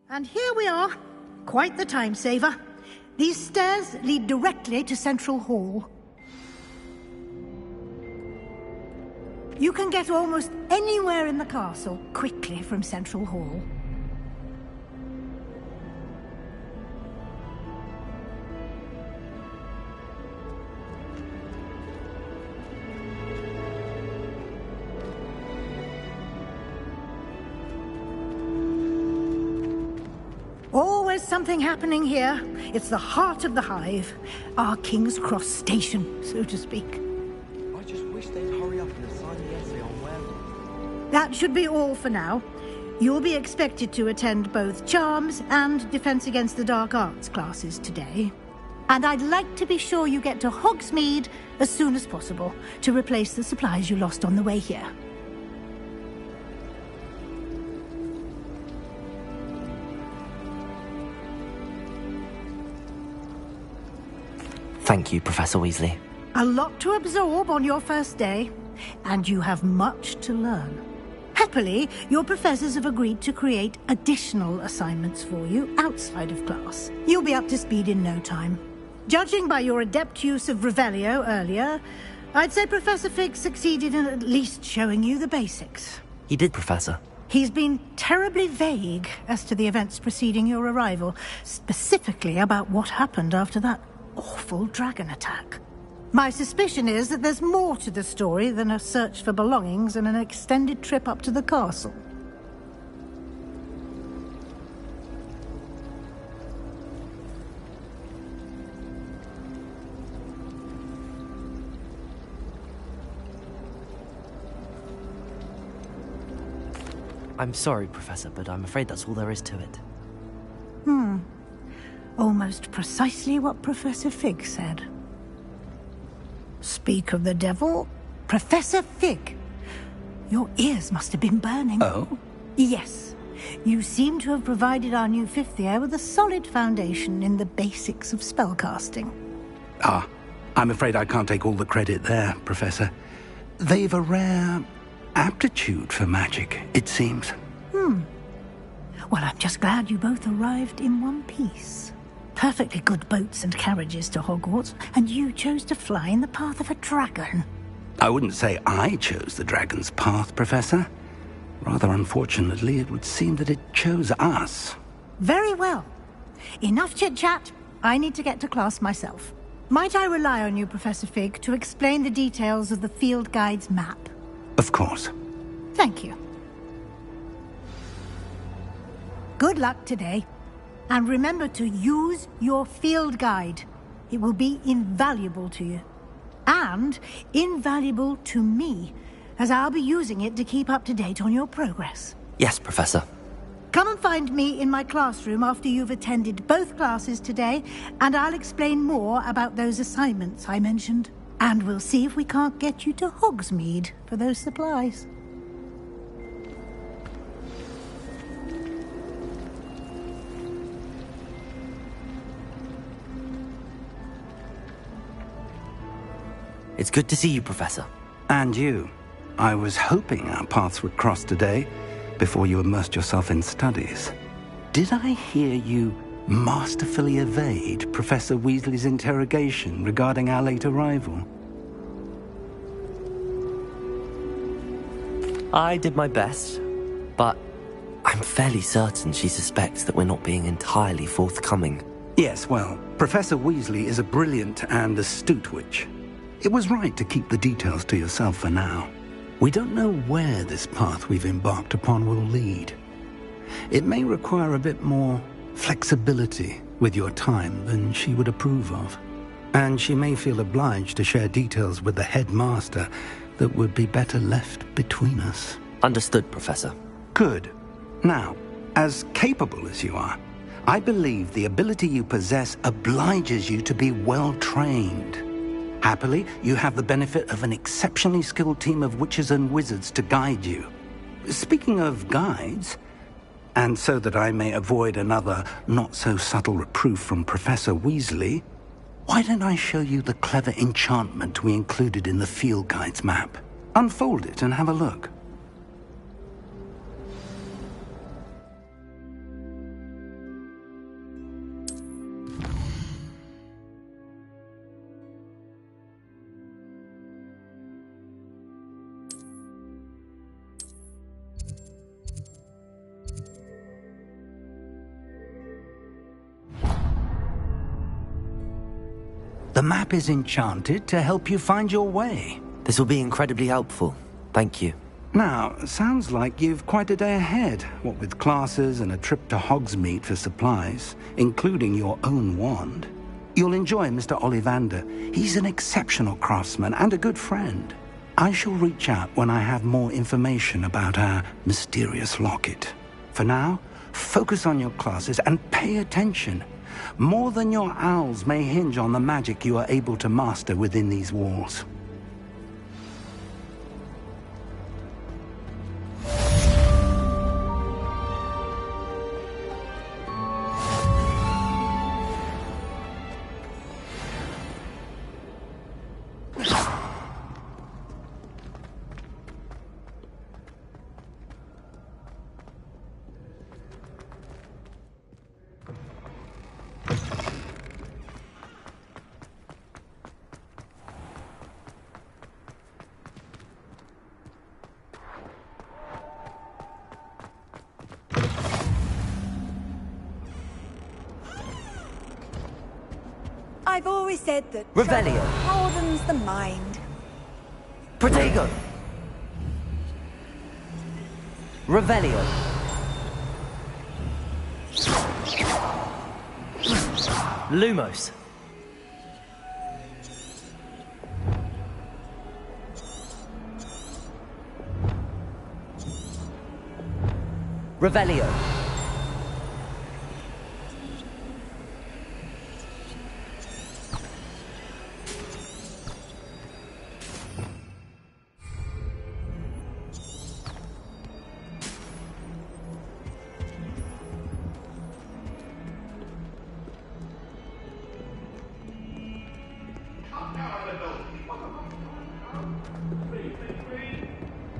And here we are. Quite the time saver. These stairs lead directly to Central Hall. You can get almost anywhere in the castle quickly from Central Hall. Always something happening here. It's the heart of the hive. Our King's Cross station, so to speak. I just wish they'd hurry up and assign the essay on werewolves. That should be all for now. You'll be expected to attend both Charms and Defense Against the Dark Arts classes today. And I'd like to be sure you get to Hogsmeade as soon as possible to replace the supplies you lost on the way here. Thank you, Professor Weasley. A lot to absorb on your first day, and you have much to learn. Happily, your professors have agreed to create additional assignments for you outside of class. You'll be up to speed in no time. Judging by your adept use of Revelio earlier, I'd say Professor Fig succeeded in at least showing you the basics. He did, Professor. He's been terribly vague as to the events preceding your arrival, specifically about what happened after that awful dragon attack. My suspicion is that there's more to the story than a search for belongings and an extended trip up to the castle. I'm sorry, Professor, but I'm afraid that's all there is to it. Almost precisely what Professor Fig said. Speak of the devil, Professor Fig. Your ears must have been burning. Oh? Yes. You seem to have provided our new fifth year with a solid foundation in the basics of spellcasting. Ah, I'm afraid I can't take all the credit there, Professor. They've a rare aptitude for magic, it seems. Well, I'm just glad you both arrived in one piece. Perfectly good boats and carriages to Hogwarts, and you chose to fly in the path of a dragon. I wouldn't say I chose the dragon's path, Professor. Rather unfortunately, it would seem that it chose us. Very well. Enough chit-chat. I need to get to class myself. Might I rely on you, Professor Fig, to explain the details of the field guide's map? Of course. Thank you. Good luck today. And remember to use your field guide. It will be invaluable to you. And invaluable to me, as I'll be using it to keep up to date on your progress. Yes, Professor. Come and find me in my classroom after you've attended both classes today, and I'll explain more about those assignments I mentioned. And we'll see if we can't get you to Hogsmeade for those supplies. It's good to see you, Professor. And you. I was hoping our paths would cross today, before you immersed yourself in studies. Did I hear you masterfully evade Professor Weasley's interrogation regarding our late arrival? I did my best, but I'm fairly certain she suspects that we're not being entirely forthcoming. Yes, well, Professor Weasley is a brilliant and astute witch. It was right to keep the details to yourself for now. We don't know where this path we've embarked upon will lead. It may require a bit more flexibility with your time than she would approve of. And she may feel obliged to share details with the headmaster that would be better left between us. Understood, Professor. Good. Now, as capable as you are, I believe the ability you possess obliges you to be well-trained. Happily, you have the benefit of an exceptionally skilled team of witches and wizards to guide you. Speaking of guides, and so that I may avoid another not-so-subtle reproof from Professor Weasley, why don't I show you the clever enchantment we included in the field guide's map? Unfold it and have a look. The map is enchanted to help you find your way. This will be incredibly helpful. Thank you. Now, sounds like you've quite a day ahead, what with classes and a trip to Hogsmeade for supplies, including your own wand. You'll enjoy Mr. Ollivander. He's an exceptional craftsman and a good friend. I shall reach out when I have more information about our mysterious locket. For now, focus on your classes and pay attention. More than your owls may hinge on the magic you are able to master within these walls. I've always said that Revelio. broadens the mind. Protego. Revelio. Lumos. Revelio.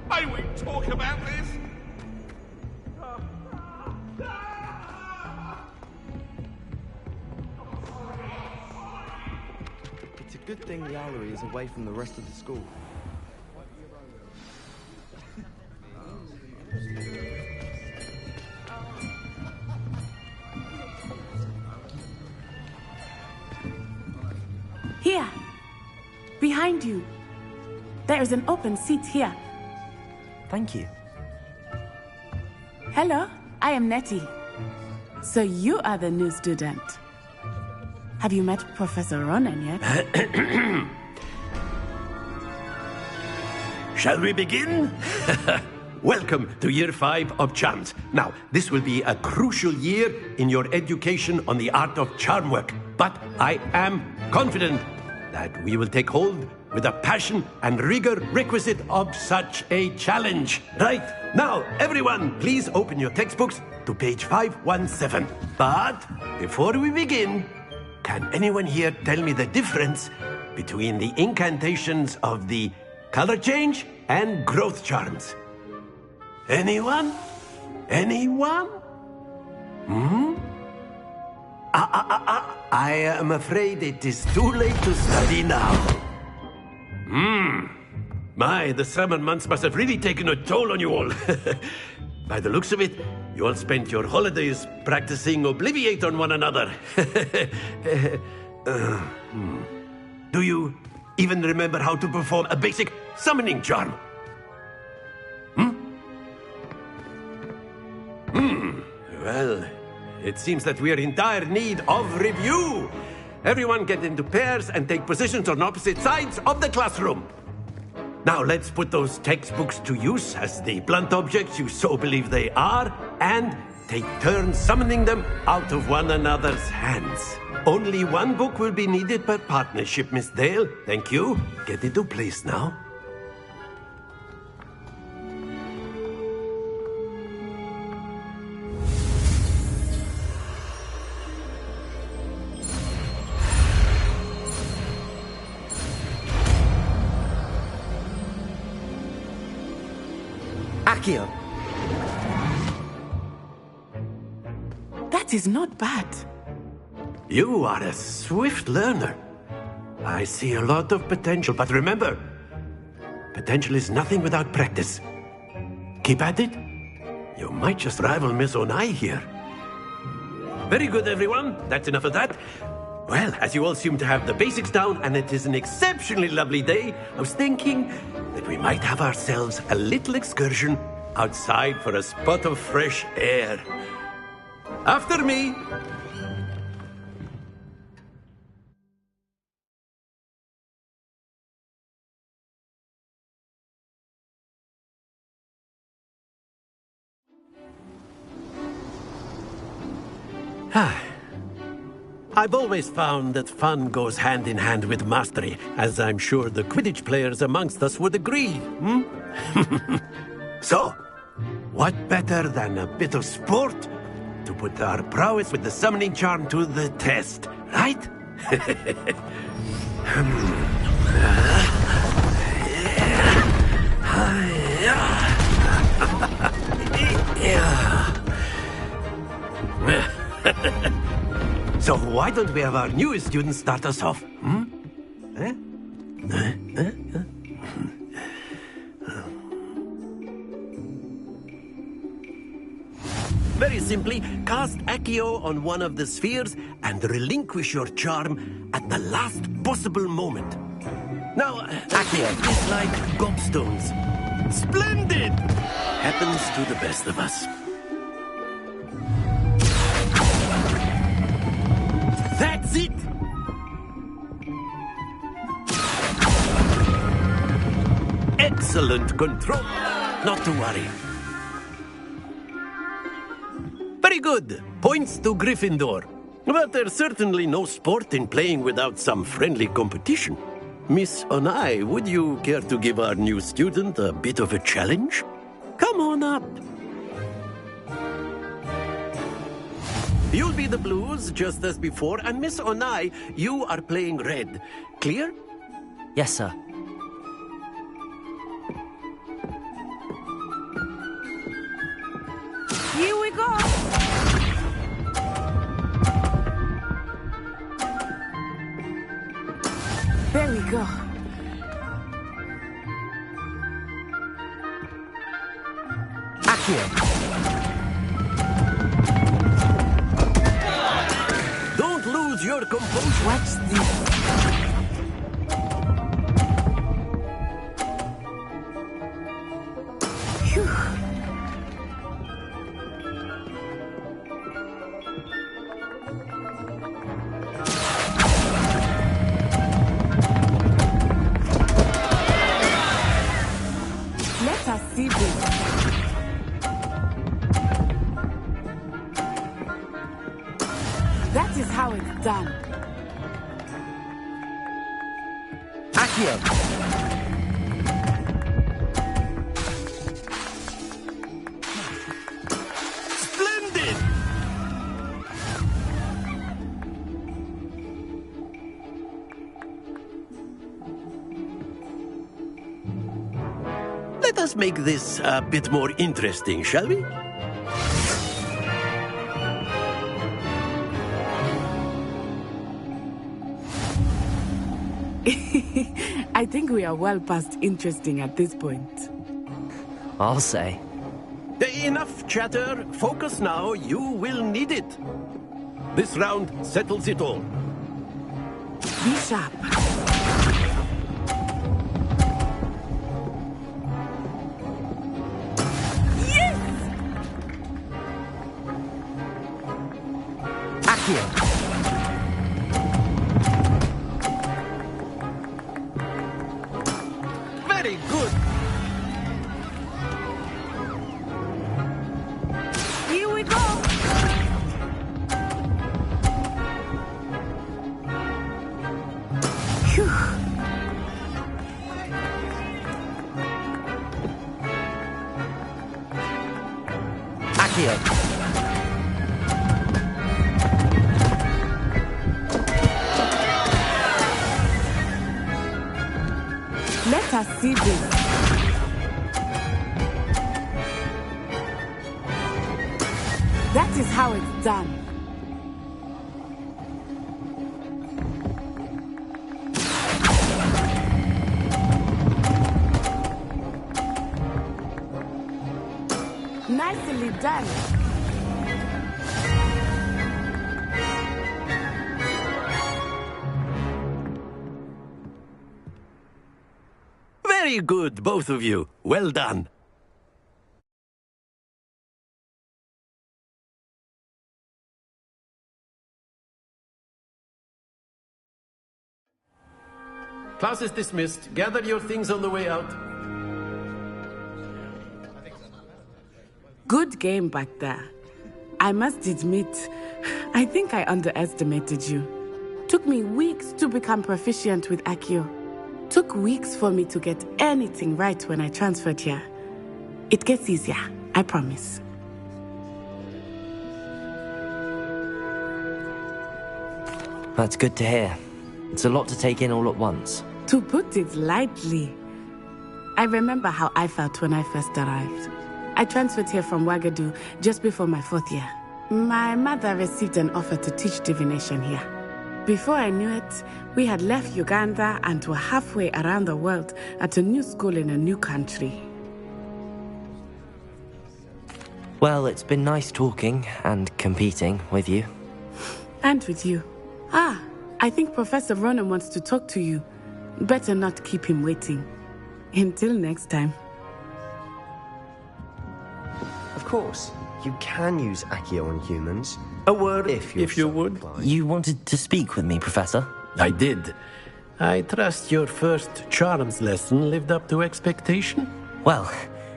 May we talk about this? It's a good thing the owlery is away from the rest of the school. Here. Behind you. There is an open seat here. Thank you. Hello, I am Nettie. So you are the new student. Have you met Professor Ronan yet? Shall we begin? Welcome to Year 5 of Charms. Now, this will be a crucial year in your education on the art of charm work. But I am confident that we will take hold with the passion and rigor requisite of such a challenge. Right, now, everyone, please open your textbooks to page 517. But before we begin, can anyone here tell me the difference between the incantations of the color change and growth charms? Anyone? Anyone? I am afraid it is too late to study now. My, the summer months must have really taken a toll on you all. By the looks of it, you all spent your holidays practicing Obliviate on one another. Do you even remember how to perform a basic summoning charm? Well, it seems that we are in dire need of review. Everyone get into pairs and take positions on opposite sides of the classroom. Now let's put those textbooks to use as the blunt objects you so believe they are, and take turns summoning them out of one another's hands. Only one book will be needed per partnership, Miss Dale. Thank you. Get into place now. Accio. That is not bad. You are a swift learner. I see a lot of potential, but remember, potential is nothing without practice. Keep at it. You might just rival Miss Onai here. Very good, everyone. That's enough of that. Well, as you all seem to have the basics down, and it is an exceptionally lovely day, I was thinking that we might have ourselves a little excursion outside for a spot of fresh air. After me. I've always found that fun goes hand in hand with mastery, as I'm sure the Quidditch players amongst us would agree. So, what better than a bit of sport to put our prowess with the summoning charm to the test, right? So why don't we have our newest student start us off? Very simply, cast Accio on one of the spheres and relinquish your charm at the last possible moment. Now, Accio is like gobstones. Splendid! Happens to the best of us. That's it! Excellent control. Not to worry. Very good. Points to Gryffindor. But there's certainly no sport in playing without some friendly competition. Miss Onai, would you care to give our new student a bit of a challenge? Come on up. You'll be the blues, just as before, and Miss Onai, you are playing red. Clear? Yes, sir. Here we go! There we go. Accio. Don't lose your composure. Watch this. Phew. Let us see this. That is how it's done. Accio. Splendid! Let us make this a bit more interesting, shall we? I think we are well past interesting at this point. I'll say. Enough chatter. Focus now. You will need it. This round settles it all. Be sharp. Yes! Accio. Very good. Here we go! Phew. Accio. Let us see this. That is how it's done. Nicely done. Very good, both of you. Well done. Class is dismissed. Gather your things on the way out. Good game back there. I must admit, I think I underestimated you. Took me weeks to become proficient with Accio. Took weeks for me to get anything right when I transferred here. It gets easier, I promise. That's good to hear. It's a lot to take in all at once. To put it lightly, I remember how I felt when I first arrived. I transferred here from Ouagadougou just before my 4th year. My mother received an offer to teach divination here. Before I knew it, we had left Uganda and were halfway around the world at a new school in a new country. Well, it's been nice talking and competing with you. And with you. Ah, I think Professor Ronan wants to talk to you. Better not keep him waiting. Until next time. Of course, you can use Accio on humans. A word if you would. You wanted to speak with me, Professor? I did. I trust your first charms lesson lived up to expectation? Well,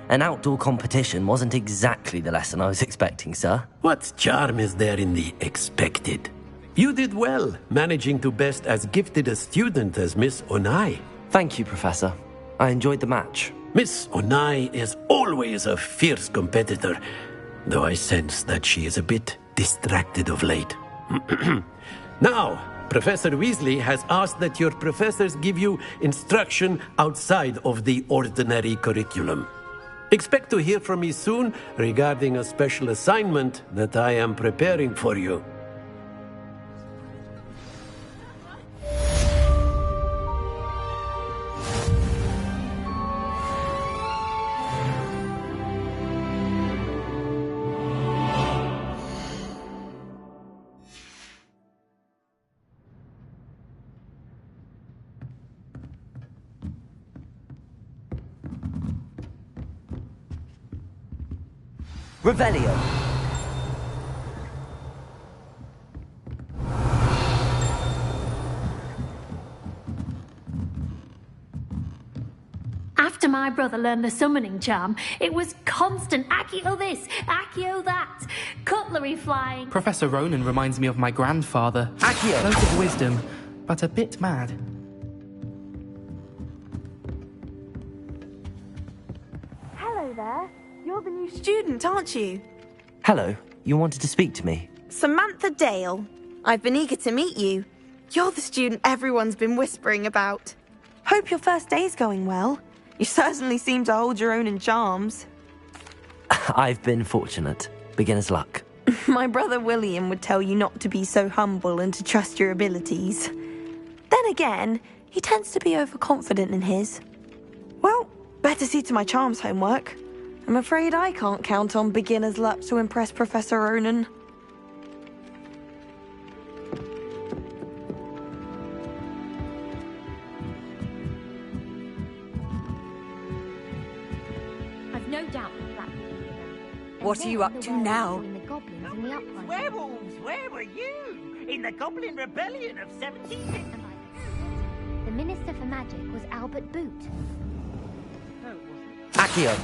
an outdoor competition wasn't exactly the lesson I was expecting, sir. What charm is there in the expected? You did well, managing to best as gifted a student as Miss Onai. Thank you, Professor. I enjoyed the match. Miss Onai is always a fierce competitor, though I sense that she is a bit distracted of late. Now, Professor Weasley has asked that your professors give you instruction outside of the ordinary curriculum. Expect to hear from me soon regarding a special assignment that I am preparing for you. Revelio. After my brother learned the summoning charm, it was constant Accio this, Accio that, cutlery flying. Professor Ronan reminds me of my grandfather. Accio! Loads of wisdom, but a bit mad. Hello there. You're the new student, aren't you? Hello. You wanted to speak to me? Samantha Dale. I've been eager to meet you. You're the student everyone's been whispering about. Hope your first day's going well. You certainly seem to hold your own in charms. I've been fortunate. Beginner's luck. My brother William would tell you not to be so humble and to trust your abilities. Then again, he tends to be overconfident in his. Well, better see to my charms homework. I'm afraid I can't count on beginner's luck to impress Professor Ronan. I've no doubt that Black. What are you up to now? Werewolves, where were you? In the Goblin Rebellion of 1750? The Minister for Magic was Albert Boot. Accio.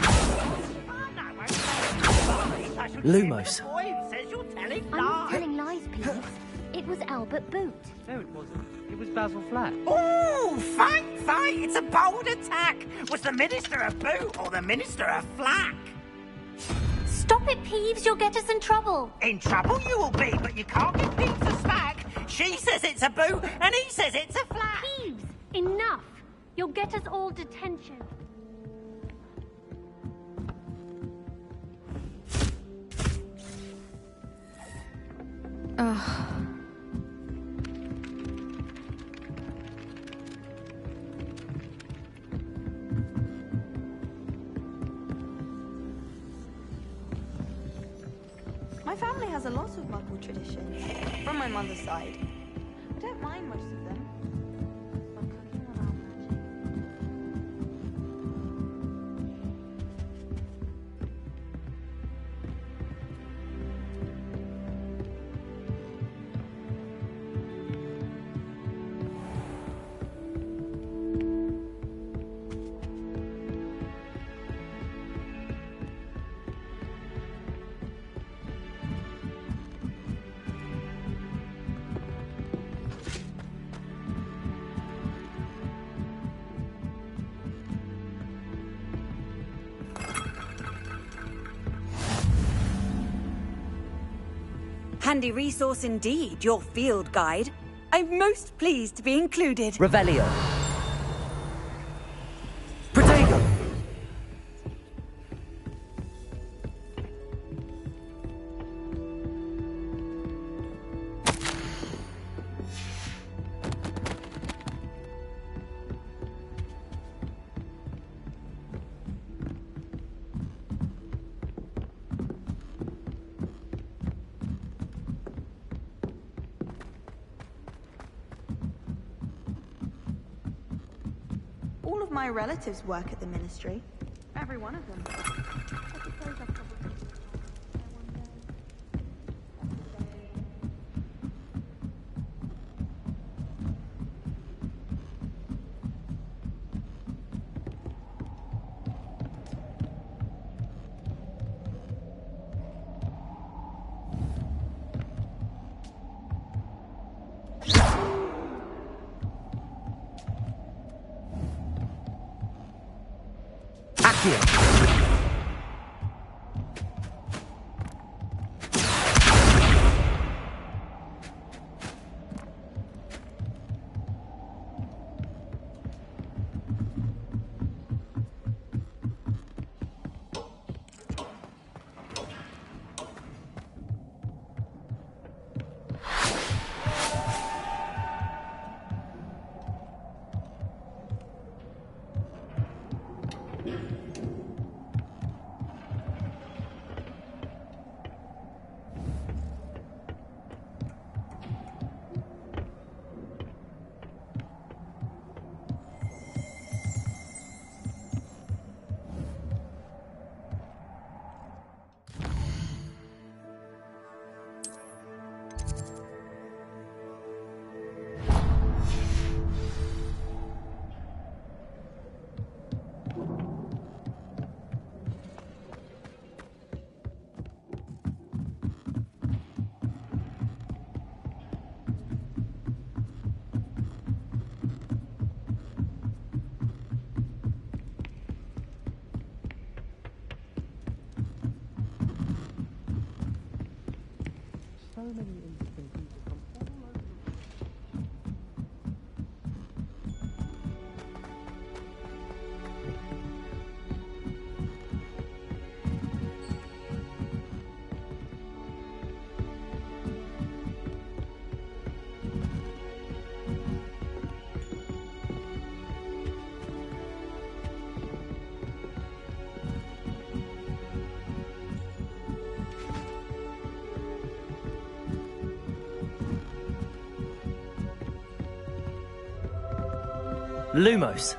Lumos. I'm not telling lies, Peeves. It was Albert Boot. No, it wasn't. It was Basil Flack. Oh, fight! It's a bold attack! Was the Minister a Boot or the Minister a Flack? Stop it, Peeves, you'll get us in trouble. In trouble you will be, but you can't give Peeves a smack. She says it's a Boot and he says it's a Flack. Peeves, enough. You'll get us all detention. My family has a lot of Muggle traditions, from my mother's side. I don't mind most of them. But cooking without magic... Handy resource indeed, your field guide. I'm most pleased to be included. Revelio. Protego. All of my relatives work at the ministry. Every one of them. I suppose I'll probably... So many interesting people from all over the world. Lumos.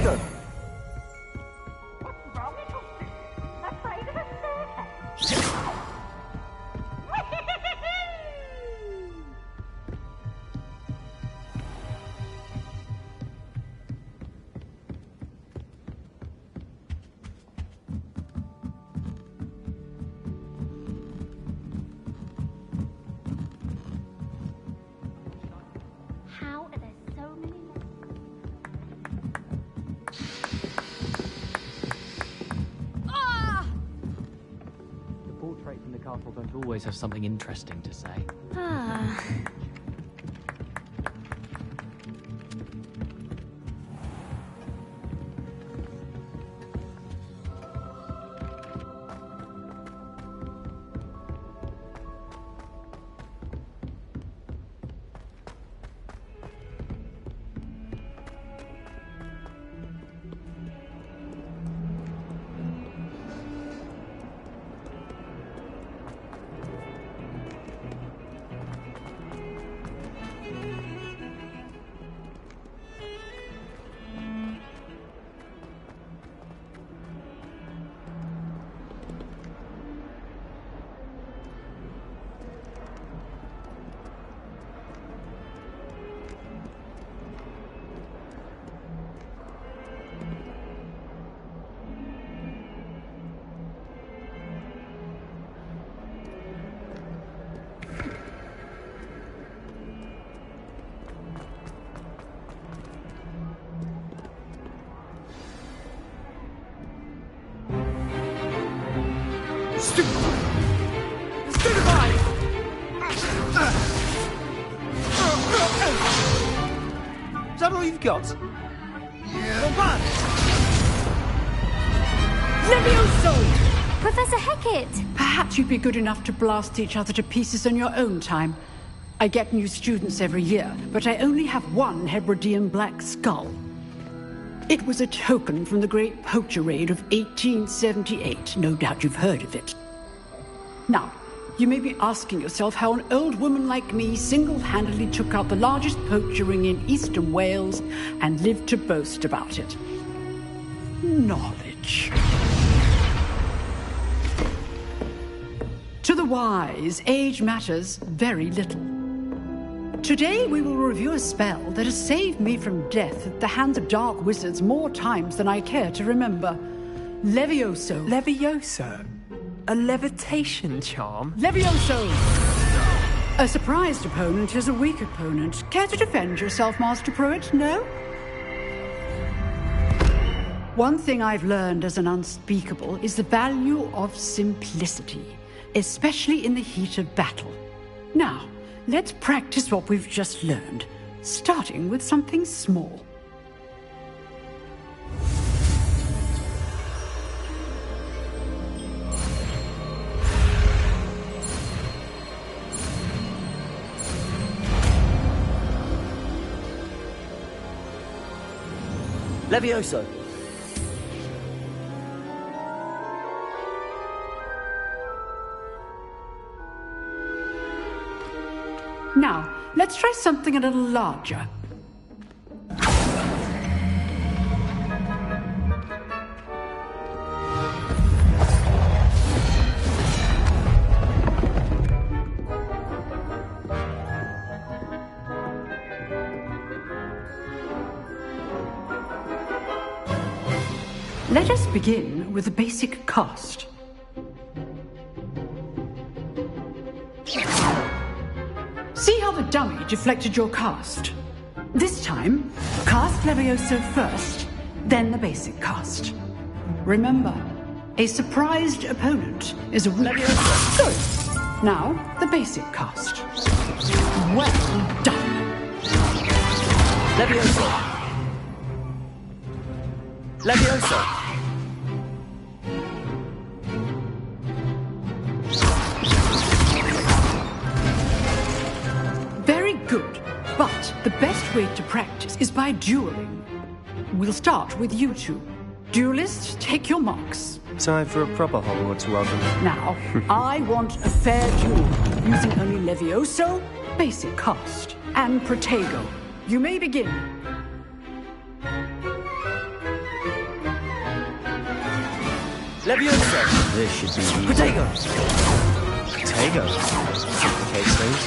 Protego! How are there so many? The portraits in the castle don't always have something interesting to say. Ah. Is that all you've got? Yeah. Levioso! Professor Hecat! Perhaps you'd be good enough to blast each other to pieces on your own time. I get new students every year, but I only have one Hebridean black skull. It was a token from the Great Poacher Raid of 1878. No doubt you've heard of it. Now, you may be asking yourself how an old woman like me single-handedly took out the largest poacher ring in eastern Wales and lived to boast about it. Knowledge. To the wise, age matters very little. Today we will review a spell that has saved me from death at the hands of dark wizards more times than I care to remember. Levioso. Levioso? A levitation charm? Levioso! A surprised opponent is a weak opponent. Care to defend yourself, Master Pruitt? No? One thing I've learned as an unspeakable is the value of simplicity, especially in the heat of battle. Now, let's practice what we've just learned, starting with something small. Levioso. Now, let's try something a little larger. Let us begin with the basic cast. See how the dummy deflected your cast? This time, cast Levioso first, then the basic cast. Remember, a surprised opponent is a weak... Levioso. Good. Now, the basic cast. Well done. Levioso. Levioso. Very good, but the best way to practice is by dueling. We'll start with you two. Duelists, take your marks. Time for a proper Hogwarts welcome. Now, I want a fair duel, using only Levioso, basic cast, and Protego. You may begin. Leviosa! This should be easy. Protego! Protego? Complicates things.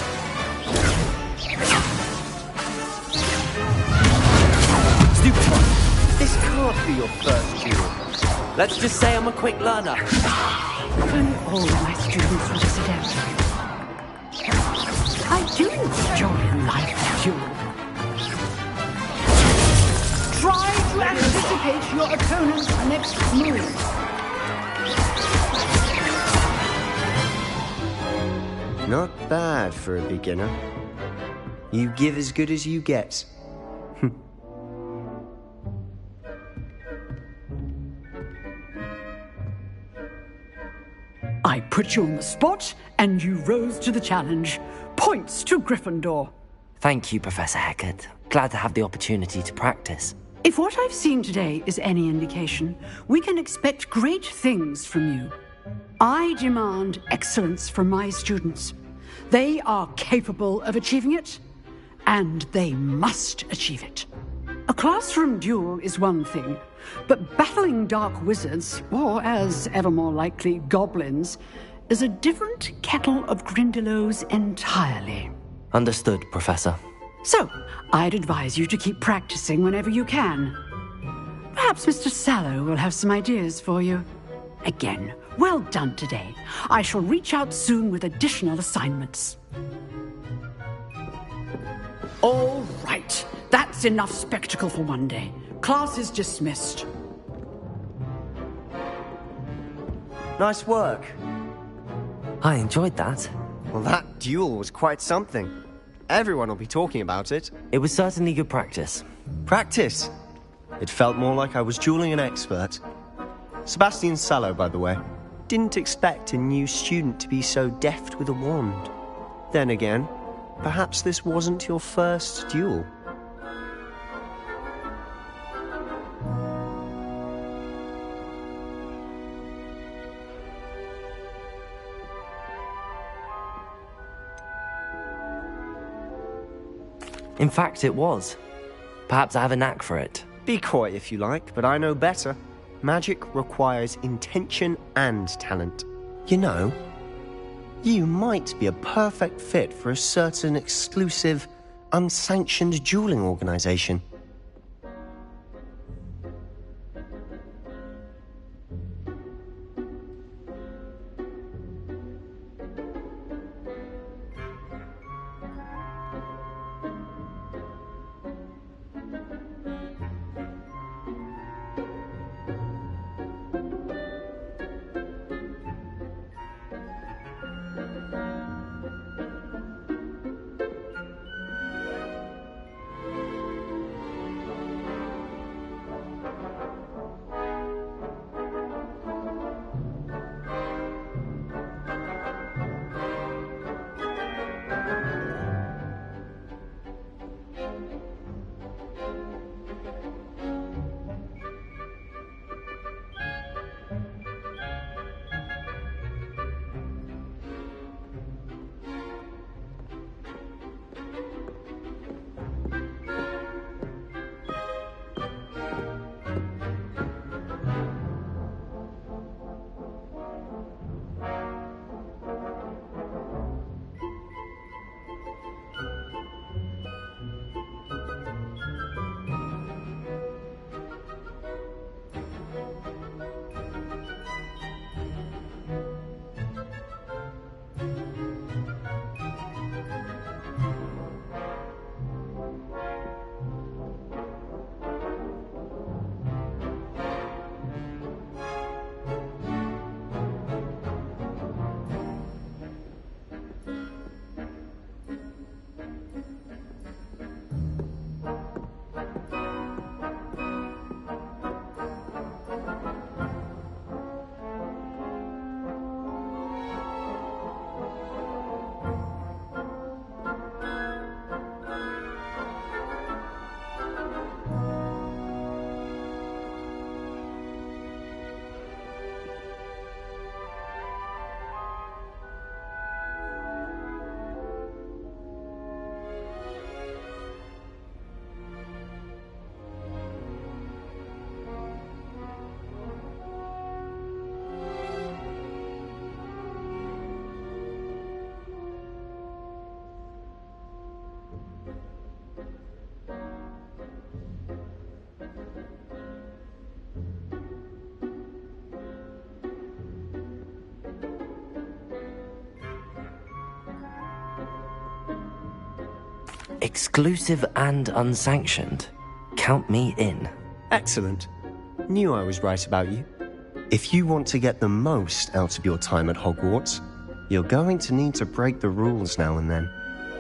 Stupid! This can't be your first duel. Let's just say I'm a quick learner. Often all my students Vescamp. I do enjoy life duel. Try to anticipate your opponent's next move. Not bad for a beginner. You give as good as you get. I put you on the spot, and you rose to the challenge. Points to Gryffindor. Thank you, Professor Hecat. Glad to have the opportunity to practice. If what I've seen today is any indication, we can expect great things from you. I demand excellence from my students. They are capable of achieving it, and they must achieve it. A classroom duel is one thing, but battling dark wizards, or as ever more likely, goblins, is a different kettle of Grindylows entirely. Understood, Professor. So, I'd advise you to keep practicing whenever you can. Perhaps Mr. Sallow will have some ideas for you. Again, well done today. I shall reach out soon with additional assignments. All right. That's enough spectacle for one day. Class is dismissed. Nice work. I enjoyed that. Well, that duel was quite something. Everyone will be talking about it. It was certainly good practice. Practice? It felt more like I was dueling an expert. Sebastian Sallow, by the way. Didn't expect a new student to be so deft with a wand. Then again, perhaps this wasn't your first duel. In fact, it was. Perhaps I have a knack for it. Be coy if you like, but I know better. Magic requires intention and talent. You know, you might be a perfect fit for a certain exclusive, unsanctioned dueling organization. Exclusive and unsanctioned. Count me in. Excellent. Knew I was right about you. If you want to get the most out of your time at Hogwarts, you're going to need to break the rules now and then.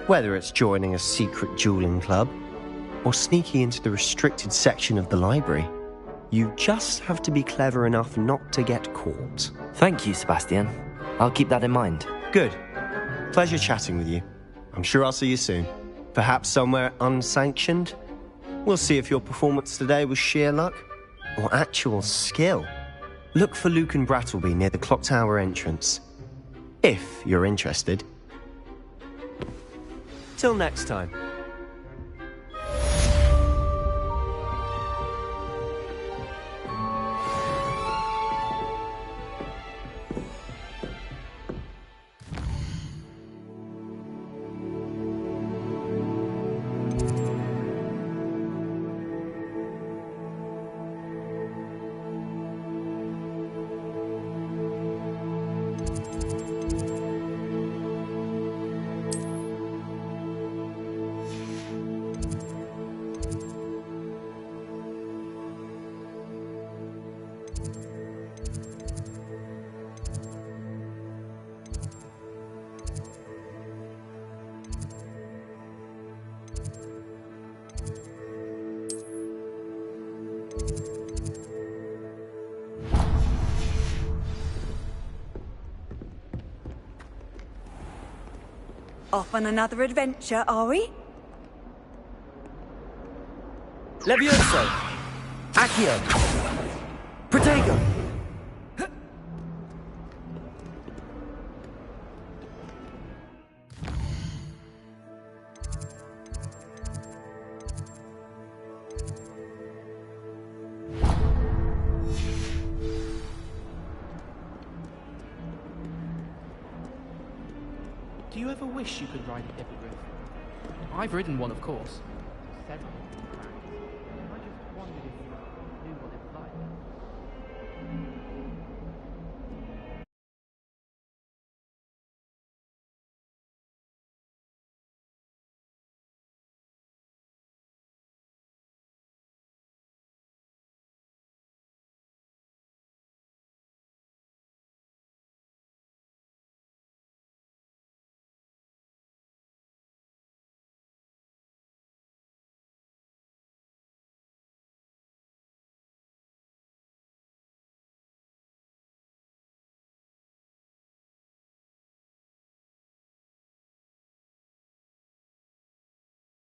Whether it's joining a secret dueling club, or sneaking into the restricted section of the library, you just have to be clever enough not to get caught. Thank you, Sebastian. I'll keep that in mind. Good. Pleasure chatting with you. I'm sure I'll see you soon. Perhaps somewhere unsanctioned? We'll see if your performance today was sheer luck or actual skill. Look for Luke and Brattleby near the clock tower entrance. If you're interested. Till next time. Off on another adventure, are we? Levioso! Accio! Protego! Do you ever wish you could ride a hippogriff? I've ridden one, of course. Several.